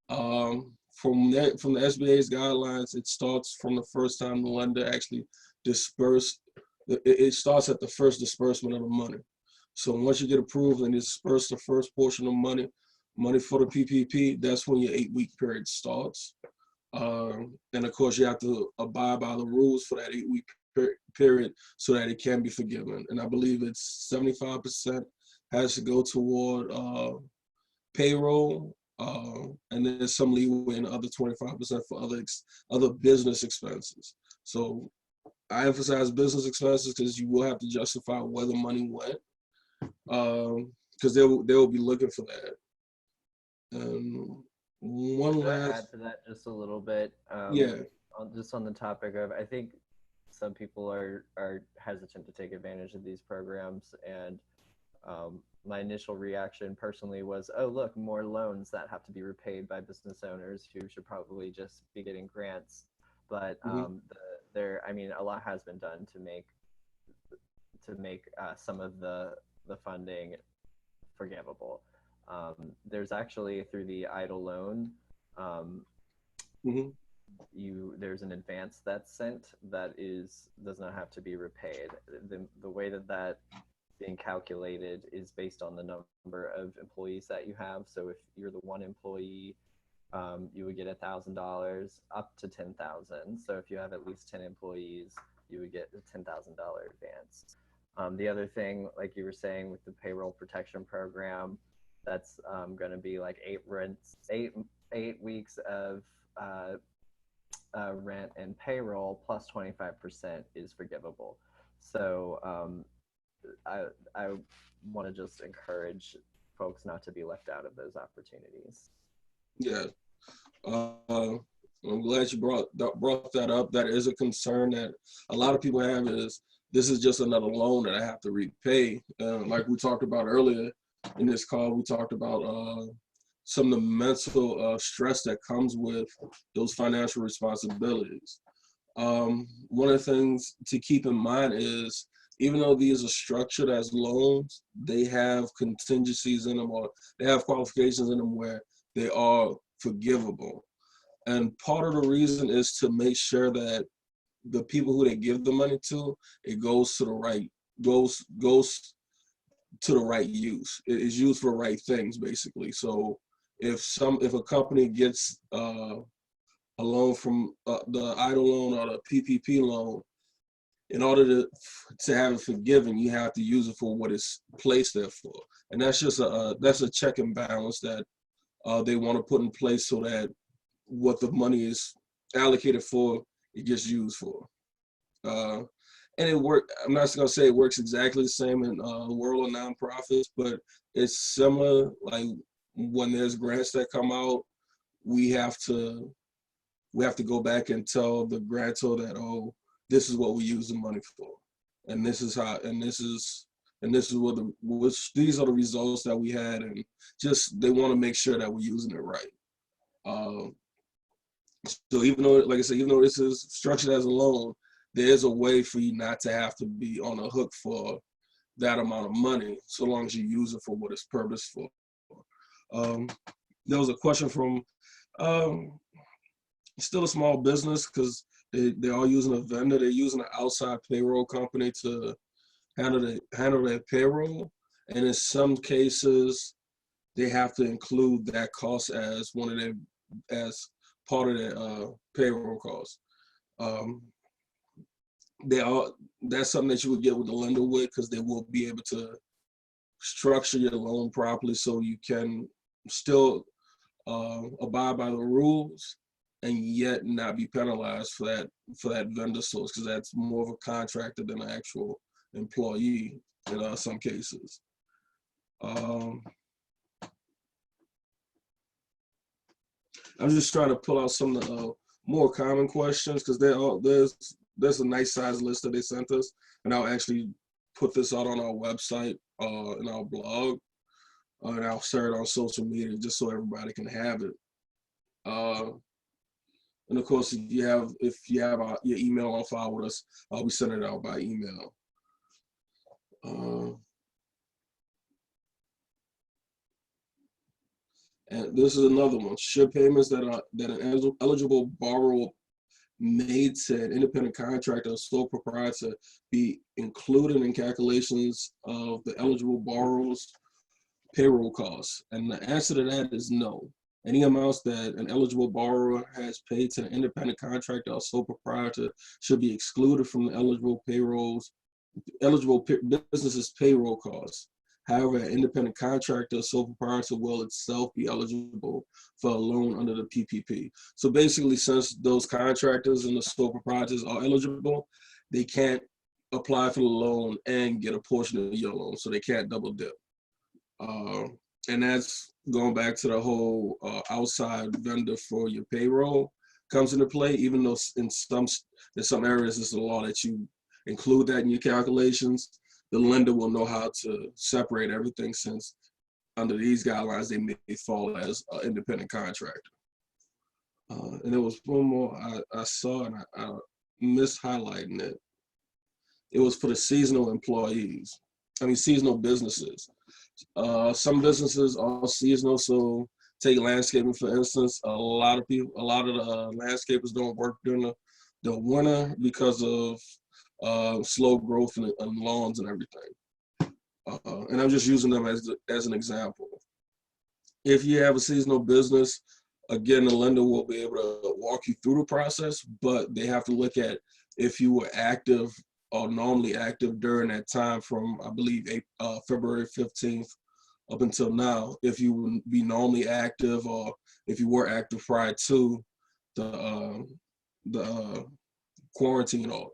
From the SBA's guidelines, it starts from the first time the lender actually dispersed. It starts at the first disbursement of the money. So once you get approved and disperse the first portion of money for the PPP, that's when your 8-week period starts. And of course, you have to abide by the rules for that 8-week period so that it can be forgiven. And I believe it's 75% has to go toward payroll, and there's some leeway in the other 25% for other business expenses. So I emphasize business expenses because you will have to justify where the money went, because they will be looking for that. One Can I last add to that just a little bit? Yeah. Just on the topic of, I think some people are hesitant to take advantage of these programs, and my initial reaction personally was, oh, look, more loans that have to be repaid by business owners who should probably just be getting grants. but I mean, a lot has been done to make some of the funding forgivable. There's actually, through the EIDL loan, there's an advance that's sent that does not have to be repaid. The way that being calculated is based on the number of employees that you have. So if you're the one employee, you would get $1,000 up to 10,000. So if you have at least 10 employees, you would get a $10,000 advance. The other thing, like you were saying with the payroll protection program, that's going to be like 8 weeks of rent and payroll plus 25% is forgivable. So I want to just encourage folks not to be left out of those opportunities. Yeah, I'm glad you brought that up. That is a concern that a lot of people have, is this is just another loan that I have to repay. Like we talked about earlier in this call, we talked about some of the mental stress that comes with those financial responsibilities. One of the things to keep in mind is, even though these are structured as loans, they have contingencies in them, or they have qualifications in them where they are forgivable. And part of the reason is to make sure that the people who they give the money to, it goes to the right use. It is used for the right things, basically. So if a company gets a loan from the EIDL loan or the PPP loan, in order to have it forgiven, you have to use it for what it's placed there for. And that's just that's a check and balance that they want to put in place, so that what the money is allocated for, it gets used for. And it work. I'm not going to say it works exactly the same in the world of nonprofits, but it's similar. Like when there's grants that come out, we have to go back and tell the grantor that, oh, this is what we use the money for, and this is how, and this is these are the results that we had, and just they want to make sure that we're using it right. So even though, like I said, even though this is structured as a loan, there is a way for you not to have to be on the hook for that amount of money, so long as you use it for what it's purposed for. There was a question from still a small business, because they're all using a vendor. They're using an outside payroll company to handle their payroll, and in some cases, they have to include that cost as part of their payroll costs. That's something that you would get with the lender with, because they will be able to structure your loan properly so you can still abide by the rules and yet not be penalized for that vendor source, because that's more of a contractor than an actual employee in some cases. I'm just trying to pull out some of the more common questions, because there's a nice size list that they sent us, and I'll actually put this out on our website, in our blog, and I'll share it on social media just so everybody can have it. And of course, if you have your email on file with us, I'll be sending it out by email. And this is another one. Should payments that an eligible borrower made to an independent contractor or sole proprietor be included in calculations of the eligible borrower's payroll costs? And the answer to that is no. Any amounts that an eligible borrower has paid to an independent contractor or sole proprietor should be excluded from the eligible business's payroll costs. However, an independent contractor or sole proprietor will itself be eligible for a loan under the PPP. So basically, since those contractors and the sole proprietors are eligible, they can't apply for the loan and get a portion of your loan, so they can't double dip. And that's going back to the whole outside vendor for your payroll comes into play, even though in some areas it's a law that you include that in your calculations. The lender will know how to separate everything, since under these guidelines, they may fall as an independent contractor. And there was one more I saw, and I missed highlighting it. It was for the seasonal employees. I mean, seasonal businesses. Some businesses are seasonal, so take landscaping for instance. A lot of the landscapers don't work during the winter because of slow growth in lawns and everything. And I'm just using them as an example. If you have a seasonal business, again, the lender will be able to walk you through the process, but they have to look at if you were active or normally active during that time from, I believe, February 15th up until now, if you would be normally active or if you were active prior to the quarantine order.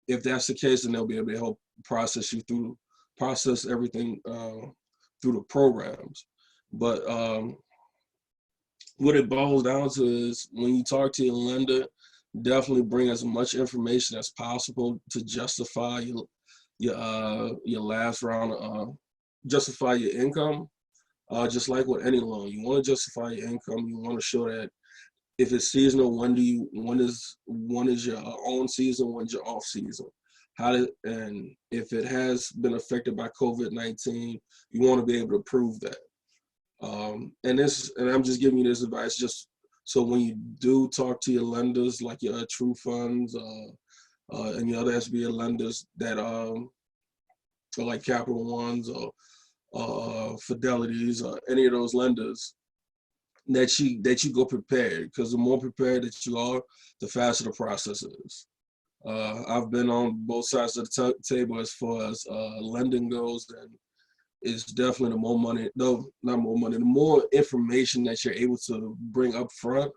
If that's the case, then they'll be able to help process everything through the programs. But what it boils down to is when you talk to your lender, definitely bring as much information as possible to justify your last round, justify your income. Just like with any loan, you want to justify your income. You want to show that if it's seasonal, when is your on season, when's your off season? And if it has been affected by COVID-19, you want to be able to prove that. And I'm just giving you this advice just so when you do talk to your lenders, like your True Funds and your other SBA lenders that are like Capital Ones or Fidelities or any of those lenders, that you go prepared, because the more prepared that you are, the faster the process is. I've been on both sides of the table as far as lending goes, and it's definitely the more money, no, not more money, the more information that you're able to bring up front,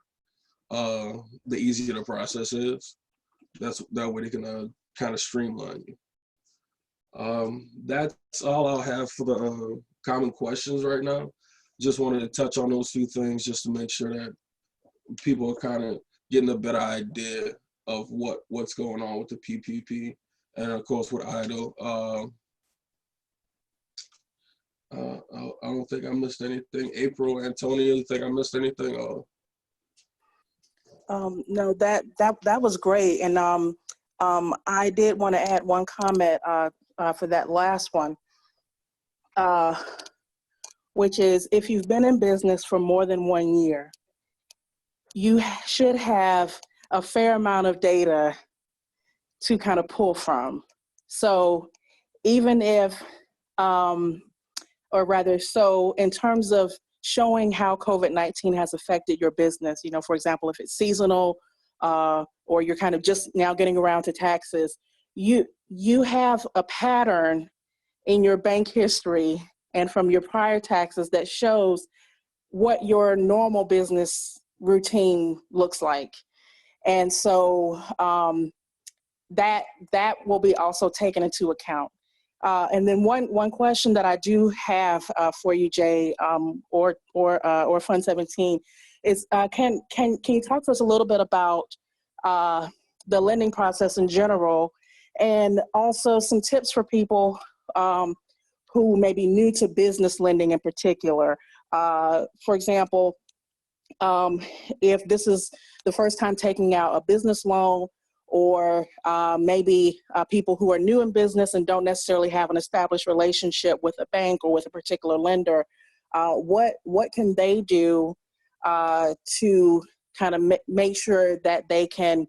the easier the process is. That way they can kind of streamline you. That's all I'll have for the common questions right now. Just wanted to touch on those few things just to make sure that people are kind of getting a better idea of what's going on with the PPP, and of course with EIDL. I don't think I missed anything. April, Antonio, you think I missed anything? No, that was great, and I did want to add one comment for that last one, which is if you've been in business for more than 1 year, you should have a fair amount of data to kind of pull from. So even if, or rather, so in terms of showing how COVID-19 has affected your business, for example, if it's seasonal or you're kind of just now getting around to taxes, you have a pattern in your bank history and from your prior taxes that shows what your normal business routine looks like. And so that will be also taken into account. And then one question that I do have for you, Jay, or Fund 17, is can you talk to us a little bit about the lending process in general, and also some tips for people who may be new to business lending in particular? For example, if this is the first time taking out a business loan, or maybe people who are new in business and don't necessarily have an established relationship with a bank or with a particular lender, what can they do to kind of make sure that they can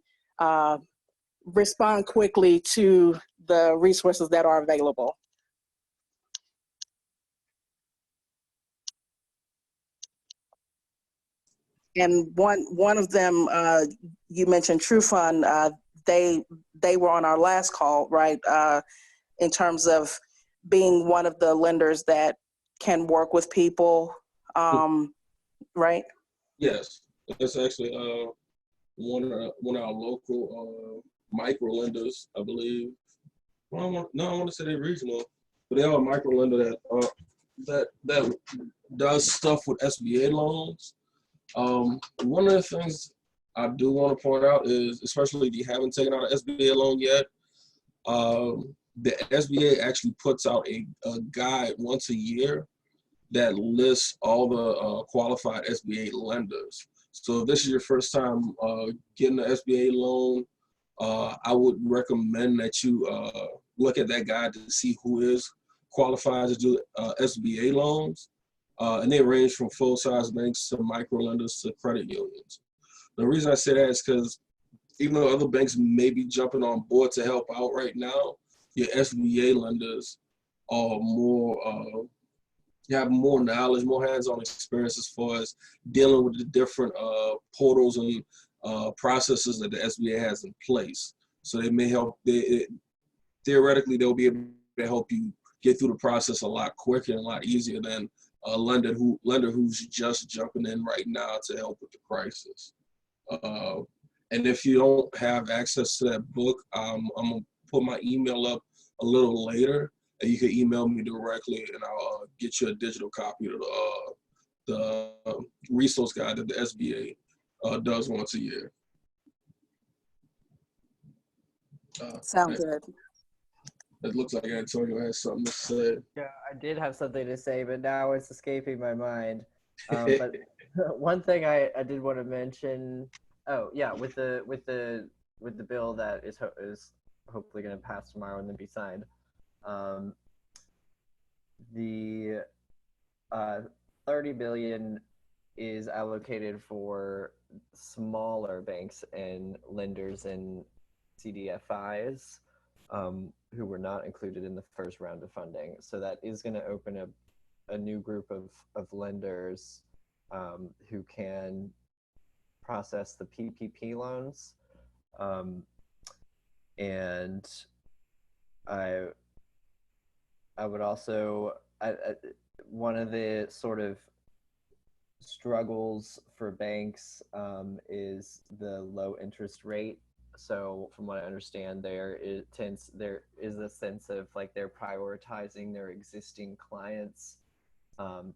respond quickly to the resources that are available? And one of them, you mentioned True Fund. They were on our last call, right? In terms of being one of the lenders that can work with people, right? Yes, it's actually one of our local micro lenders, I believe. I want to say they're regional, but they are a micro lender that does stuff with SBA loans. One of the things I do want to point out is, especially if you haven't taken out an SBA loan yet, the SBA actually puts out a guide once a year that lists all the qualified SBA lenders. So if this is your first time getting an SBA loan, I would recommend that you look at that guide to see who is qualified to do SBA loans. And they range from full-size banks to micro lenders to credit unions. The reason I say that is because even though other banks may be jumping on board to help out right now, your SBA lenders are more, have more knowledge, more hands-on experience as far as dealing with the different portals and processes that the SBA has in place. So they may help, theoretically, they'll be able to help you get through the process a lot quicker and a lot easier than a lender who's just jumping in right now to help with the crisis. And if you don't have access to that book, I'm gonna put my email up a little later, and you can email me directly, and I'll get you a digital copy of the resource guide that the SBA does once a year. Sound good. It looks like Antonio has something to say. Yeah, I did have something to say, but now it's escaping my mind. But one thing I did want to mention. Oh yeah, with the bill that is hopefully going to pass tomorrow and then be signed. The $30 billion is allocated for smaller banks and lenders and CDFIs who were not included in the first round of funding. So that is going to open up a new group of lenders who can process the PPP loans. And I would also, one of the sort of struggles for banks is the low interest rate. So from what I understand, there is a sense of like they're prioritizing their existing clients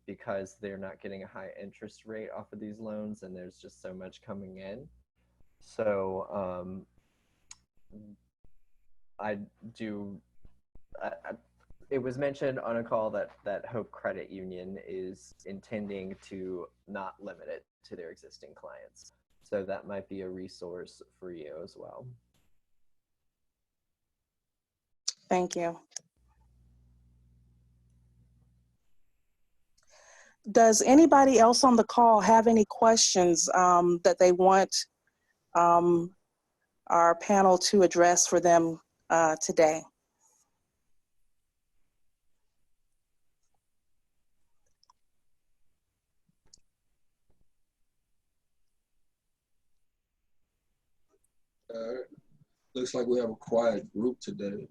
because they're not getting a high interest rate off of these loans, and there's just so much coming in. So it was mentioned on a call that Hope Credit Union is intending to not limit it to their existing clients. So that might be a resource for you as well. Thank you. Does anybody else on the call have any questions that they want our panel to address for them today? Looks like we have a quiet group today,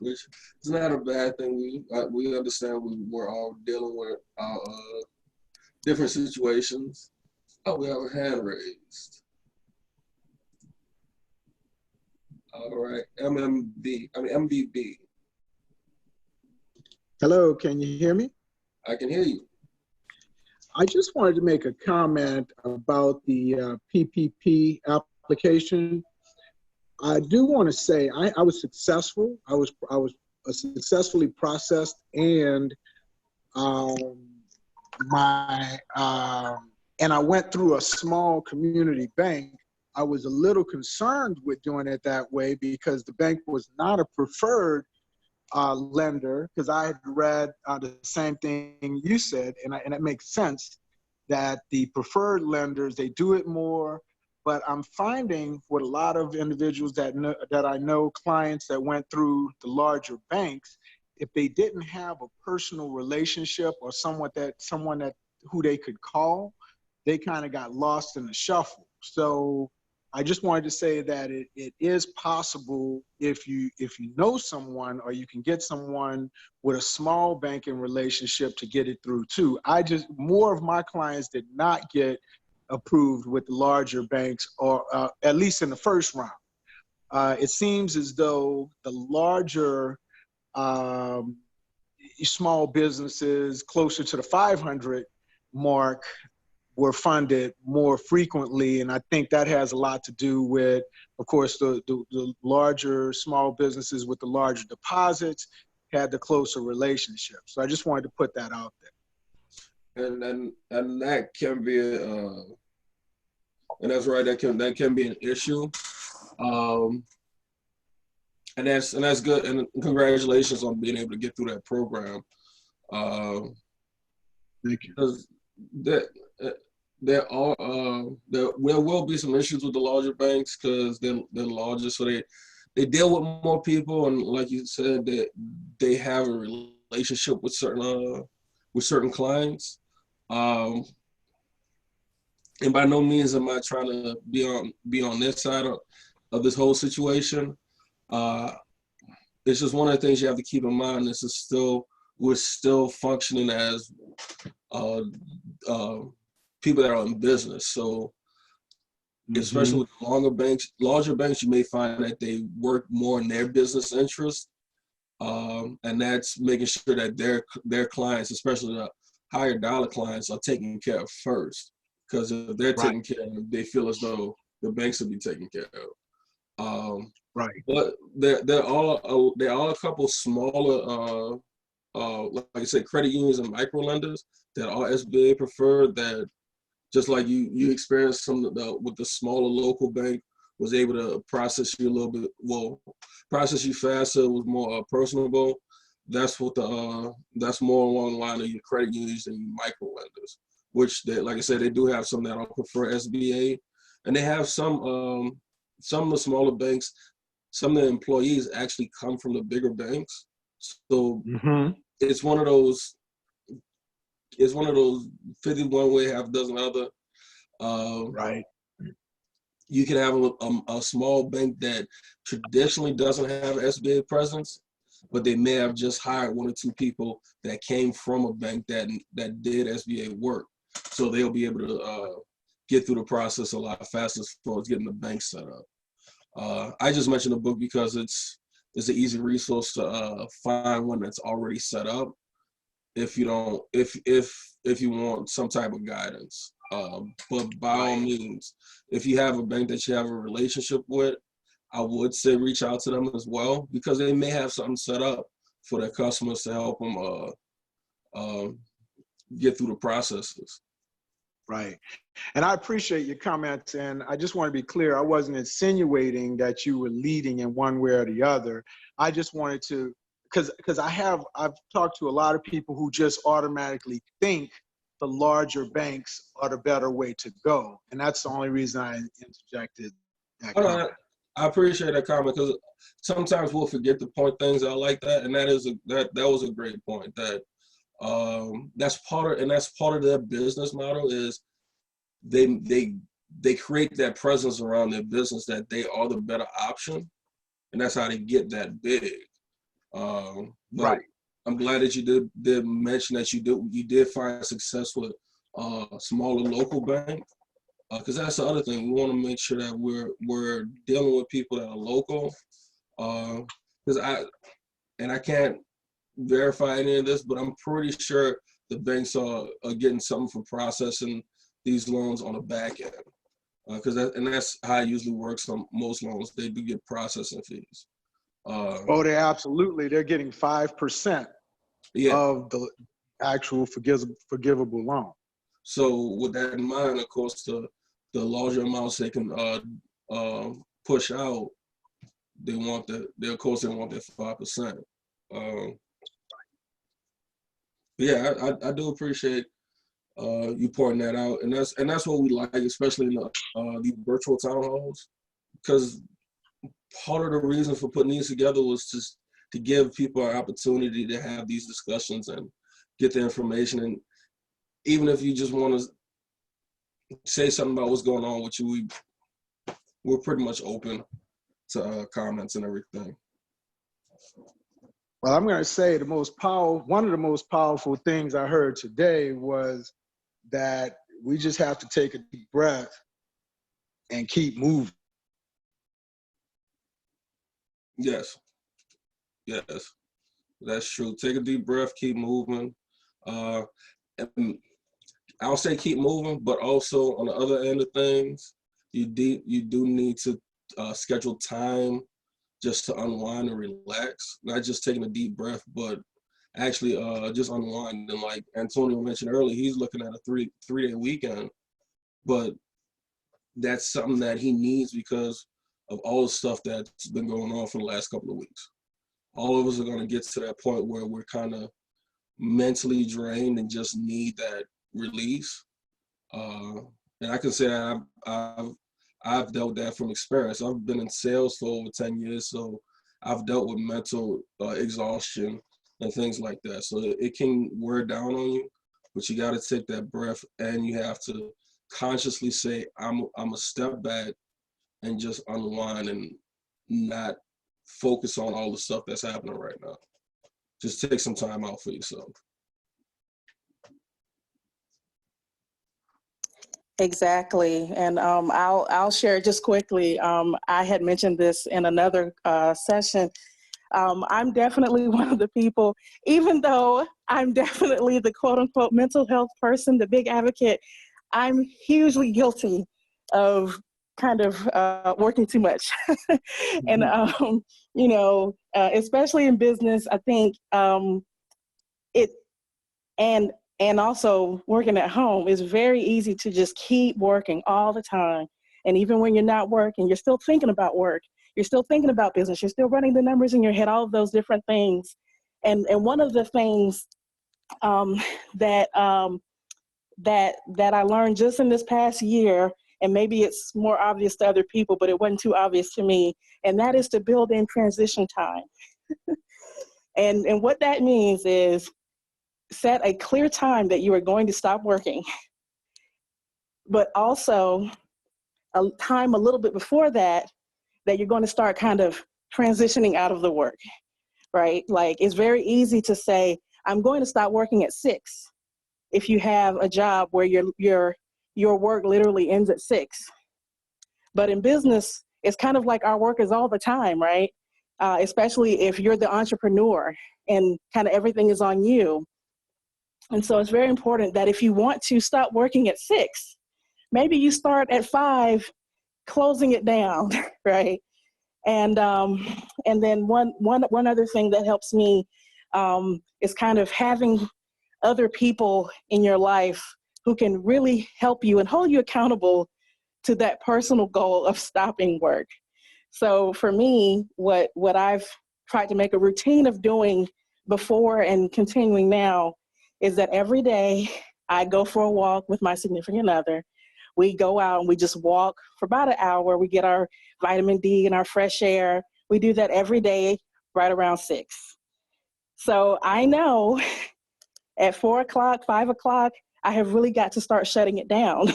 which is not a bad thing. We understand we're all dealing with different situations. Oh, we have a hand raised. All right, MBB. Hello, can you hear me? I can hear you. I just wanted to make a comment about the PPP application. I do want to say I was successful. I was successfully processed, and and I went through a small community bank. I was a little concerned with doing it that way because the bank was not a preferred lender, because I had read the same thing you said, and it makes sense that the preferred lenders, they do it more. But I'm finding with a lot of individuals that I know, clients that went through the larger banks, if they didn't have a personal relationship or someone who they could call, they kind of got lost in the shuffle. So I just wanted to say that it is possible if you know someone, or you can get someone with a small banking relationship to get it through too. More of my clients did not get approved with the larger banks, or at least in the first round. It seems as though the larger small businesses closer to the 500 mark were funded more frequently. And I think that has a lot to do with, of course, the larger small businesses with the larger deposits had the closer relationship. So I just wanted to put that out there. and that can be and that's right, that can be an issue. And that's good, and congratulations on being able to get through that program. Thank you. Because there will be some issues with the larger banks because they're larger, so they deal with more people, and like you said, they have a relationship with certain clients. And by no means am I trying to be on this side of this whole situation. It's just one of the things you have to keep in mind. We're still functioning as people that are in business. So especially with larger banks, you may find that they work more in their business interest. And that's making sure that their clients, especially the higher dollar clients, are taken care of first. Because if they're taken care of, they feel as though the banks will be taken care of. Right. But there are a couple smaller, like I said, credit unions and micro lenders that are SBA preferred. That just like you experienced with the smaller local bank, was able to process you a little bit, process you faster, was more personable. That's that's more along the line of your credit unions and your micro lenders, which like I said, they do have some that are prefer SBA, and they have some of the smaller banks. Some of the employees actually come from the bigger banks, so it's one of those 51 way, half a dozen other. Right. You can have a small bank that traditionally doesn't have an SBA presence, but they may have just hired 1 or 2 people that came from a bank that did SBA work, so they'll be able to get through the process a lot faster as far as getting the bank set up. I just mentioned the book because it's an easy resource to find one that's already set up if you want some type of guidance. But by all means, if you have a bank that you have a relationship with, I would say reach out to them as well, because they may have something set up for their customers to help them get through the processes. Right. And I appreciate your comments. And I just want to be clear, I wasn't insinuating that you were leading in one way or the other. I just wanted to, because I've talked to a lot of people who just automatically think the larger banks are the better way to go. And that's the only reason I interjected that comment. I appreciate that comment, because sometimes we'll forget to point things out like that. And that was a great point. That that's part of their business model is they create that presence around their business that they are the better option, and that's how they get that big. But I'm glad that you did mention that you did find success with smaller local bank, because that's the other thing. We want to make sure that we're dealing with people that are local, because I can't verify any of this, but I'm pretty sure the banks are getting something for processing these loans on the back end, because that's how it usually works on most loans. They do get processing fees. They're getting 5% of the actual forgivable loan. So with that in mind, of course, the larger amounts they can push out, they want their 5%. Yeah, I do appreciate you pointing that out, and that's what we like, especially in the virtual town halls, because part of the reason for putting these together was just to give people an opportunity to have these discussions and get the information. And even if you just want to say something about what's going on with you, we're pretty much open to comments and everything. Well, I'm going to say one of the most powerful things I heard today was that we just have to take a deep breath and keep moving. Yes, that's true. Take a deep breath, keep moving. And I'll say keep moving, but also on the other end of things, you do need to schedule time just to unwind and relax. Not just taking a deep breath, but actually just unwind. And like Antonio mentioned earlier, he's looking at a three-day weekend, but that's something that he needs because of all the stuff that's been going on for the last couple of weeks. All of us are going to get to that point where we're kind of mentally drained and just need that release. And I can say I've dealt that from experience. I've been in sales for over 10 years, so I've dealt with mental exhaustion and things like that. So it can wear down on you, but you got to take that breath and you have to consciously say, I'm a step back and just unwind and not focus on all the stuff that's happening right now. Just take some time out for yourself. Exactly, and I'll share just quickly. I had mentioned this in another session. I'm definitely one of the people, even though I'm definitely the quote unquote mental health person, the big advocate, I'm hugely guilty of kind of working too much. And, you know, especially in business, I think and also working at home, is very easy to just keep working all the time. And even when you're not working, you're still thinking about work. You're still thinking about business. You're still running the numbers in your head, all of those different things. And one of the things that I learned just in this past year, and maybe it's more obvious to other people, but it wasn't too obvious to me, and that is to build in transition time. And what that means is set a clear time that you are going to stop working, but also a time a little bit before that you're going to start kind of transitioning out of the work, right? Like, it's very easy to say, I'm going to stop working at 6 if you have a job where your work literally ends at 6. But in business, it's kind of like our work is all the time, right? Especially if you're the entrepreneur and kind of everything is on you. And so it's very important that if you want to stop working at 6, maybe you start at 5, closing it down, right? And then one other thing that helps me is kind of having other people in your life who can really help you and hold you accountable to that personal goal of stopping work. So for me, what I've tried to make a routine of doing before and continuing now is that every day I go for a walk with my significant other. We go out and we just walk for about an hour. We get our vitamin D and our fresh air. We do that every day right around 6. So I know at 4 o'clock, 5 o'clock, I have really got to start shutting it down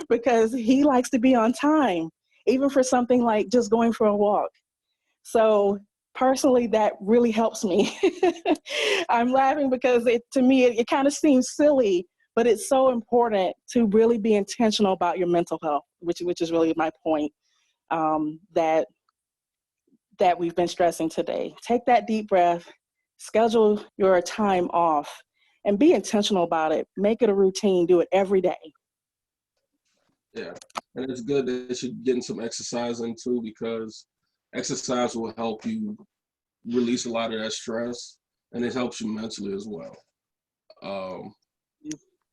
because he likes to be on time, even for something like just going for a walk. So personally, that really helps me. I'm laughing because to me, it kind of seems silly, but it's so important to really be intentional about your mental health, which is really my point that we've been stressing today. Take that deep breath, schedule your time off, and be intentional about it. Make it a routine. Do it every day. Yeah, and it's good that you're getting some exercise in too, because exercise will help you release a lot of that stress, and it helps you mentally as well.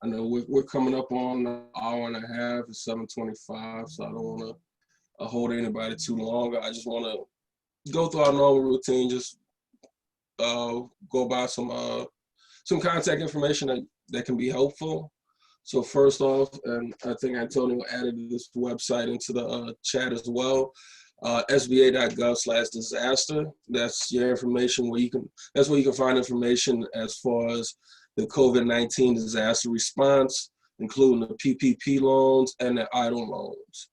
I know we're coming up on an hour and a half. It's 7:25, so I don't want to hold anybody too long. I just want to go through our normal routine, just go by some contact information that can be helpful. So first off, and I think Antonio added this website into the chat as well, sba.gov/disaster. That's your information that's where you can find information as far as the COVID-19 disaster response, including the PPP loans and the EIDL loans.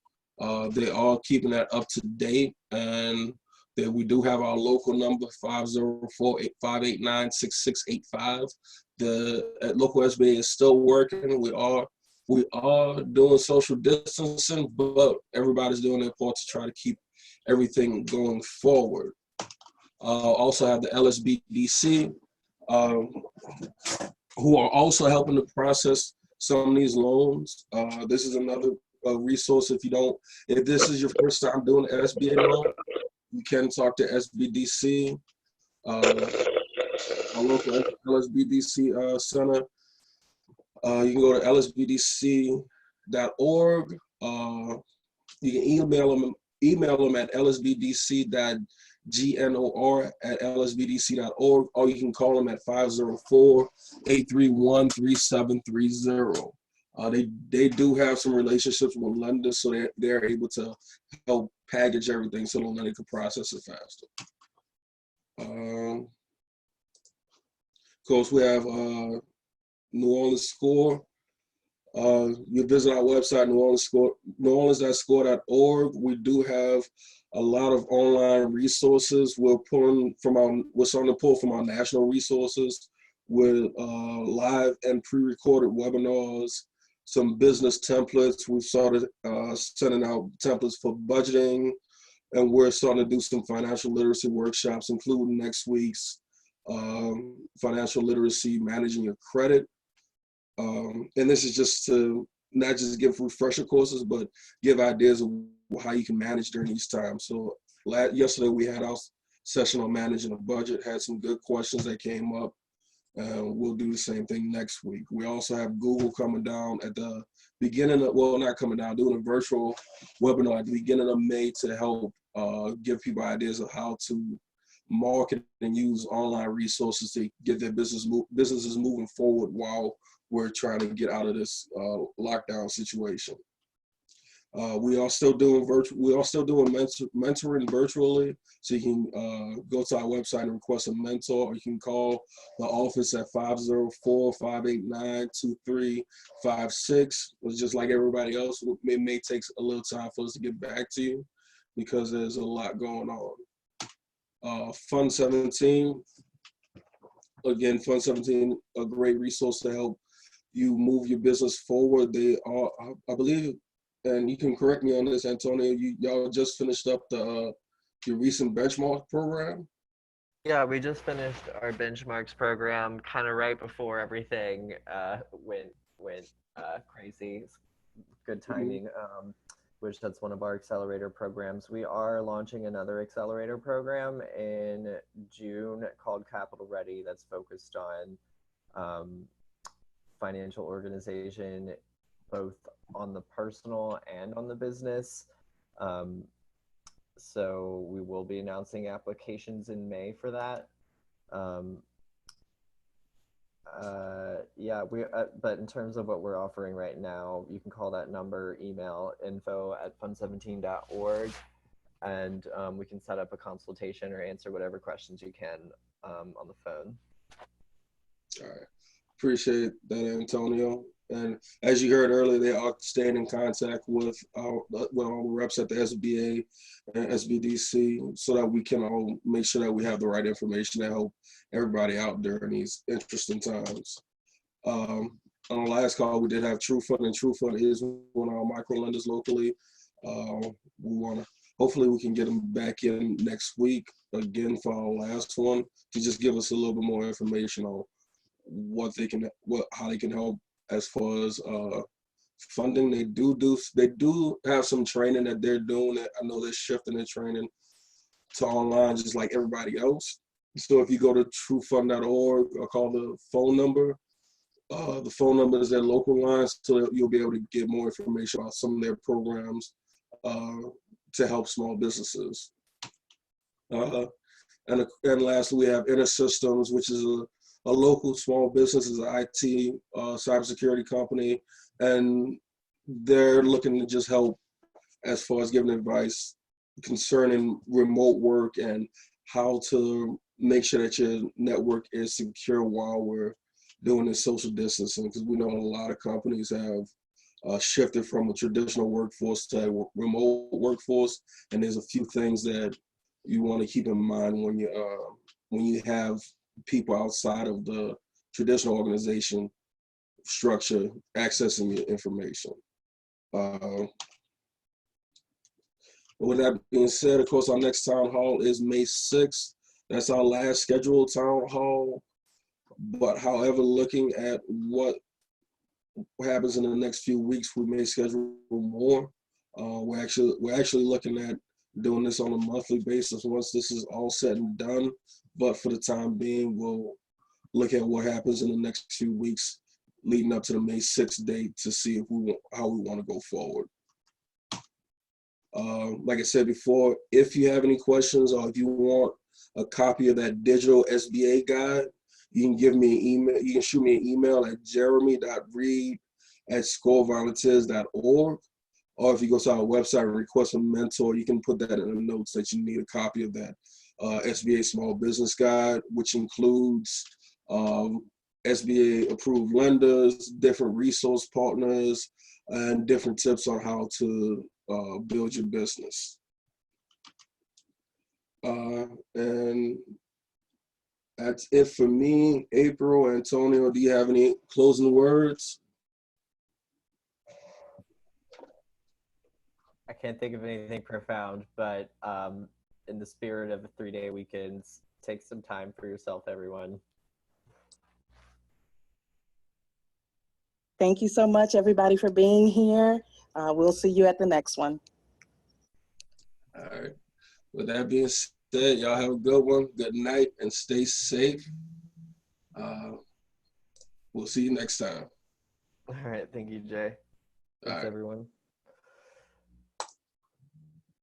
They are keeping that up to date, and that we do have our local number, 504-589-6685. The local SBA is still working. We are doing social distancing, but everybody's doing their part to try to keep everything going forward. Also have the LSBDC, who are also helping to process some of these loans. This is another resource if this is your first time doing an SBA loan, you can talk to SBDC. our local LSBDC center. You can go to lsbdc.org. You can email them at lsbdc.gnor@lsbdc.org, or you can call them at 504-831-3730. They do have some relationships with lenders, so they're able to help package everything so the lender can process it faster. Of course, we have New Orleans Score. You visit our website, neworleans.score.org. We do have a lot of online resources. We're starting to pull from our national resources with live and pre-recorded webinars, some business templates. We've started sending out templates for budgeting, and we're starting to do some financial literacy workshops, including next week's financial literacy, managing your credit. And this is just to not just give refresher courses, but give ideas of how you can manage during these times. So yesterday we had our session on managing a budget, had some good questions that came up. We'll do the same thing next week. We also have Google coming down at the beginning of, well, not coming down, doing a virtual webinar at the beginning of May to help give people ideas of how to market and use online resources to get their businesses moving forward while we're trying to get out of this lockdown situation. We are still doing mentoring virtually. So you can go to our website and request a mentor, or you can call the office at 504-589-2356. It's just like everybody else. It may take a little time for us to get back to you because there's a lot going on. Fund 17, again, Fund 17, a great resource to help you move your business forward. They are, I believe, and you can correct me on this, Antonio, y'all just finished up your recent benchmark program? Yeah, we just finished our benchmarks program kind of right before everything went crazy. Good timing. Which that's one of our accelerator programs. We are launching another accelerator program in June called Capital Ready, that's focused on financial organization, both on the personal and on the business. So we will be announcing applications in May for that. Yeah, but in terms of what we're offering right now, you can call that number, email info@fund17.org, and we can set up a consultation or answer whatever questions you can on the phone. All right, appreciate that, Antonio. And as you heard earlier, they are staying in contact with all the reps at the SBA and SBDC so that we can all make sure that we have the right information to help everybody out during these interesting times. On the last call, we did have TrueFund, and TrueFund is one of our micro lenders locally. Hopefully we can get them back in next week again for our last one to just give us a little bit more information on how they can help as far as funding. They do have some training that they're doing. I know they're shifting their training to online just like everybody else. So if you go to truefund.org or call the phone number is their local line, so you'll be able to get more information about some of their programs to help small businesses. And lastly, we have InterSystems, which is a local small business, is an IT cybersecurity company, and they're looking to just help as far as giving advice concerning remote work and how to make sure that your network is secure while we're doing this social distancing, because we know a lot of companies have shifted from a traditional workforce to a remote workforce, and there's a few things that you want to keep in mind when you have people outside of the traditional organization structure accessing your information. With that being said, of course, our next town hall is May 6th. That's our last scheduled town hall. But however, looking at what happens in the next few weeks, we may schedule more. We're actually looking at doing this on a monthly basis once this is all said and done. But for the time being, we'll look at what happens in the next few weeks leading up to the May 6th date to see if how we want to go forward. Like I said before, if you have any questions or if you want a copy of that digital SBA guide, you can give me an email. You can shoot me an email at jeremy.reed@scorevolunteers.org. Or if you go to our website and request a mentor, you can put that in the notes that you need a copy of that SBA Small Business Guide, which includes SBA approved lenders, different resource partners, and different tips on how to build your business. And that's it for me. April, Antonio, do you have any closing words? I can't think of anything profound, but in the spirit of a 3-day weekends, take some time for yourself, everyone. Thank you so much, everybody, for being here. We'll see you at the next one. All right. With that being said, y'all have a good one. Good night and stay safe. We'll see you next time. All right. Thank you, Jay. Thanks, All right. everyone.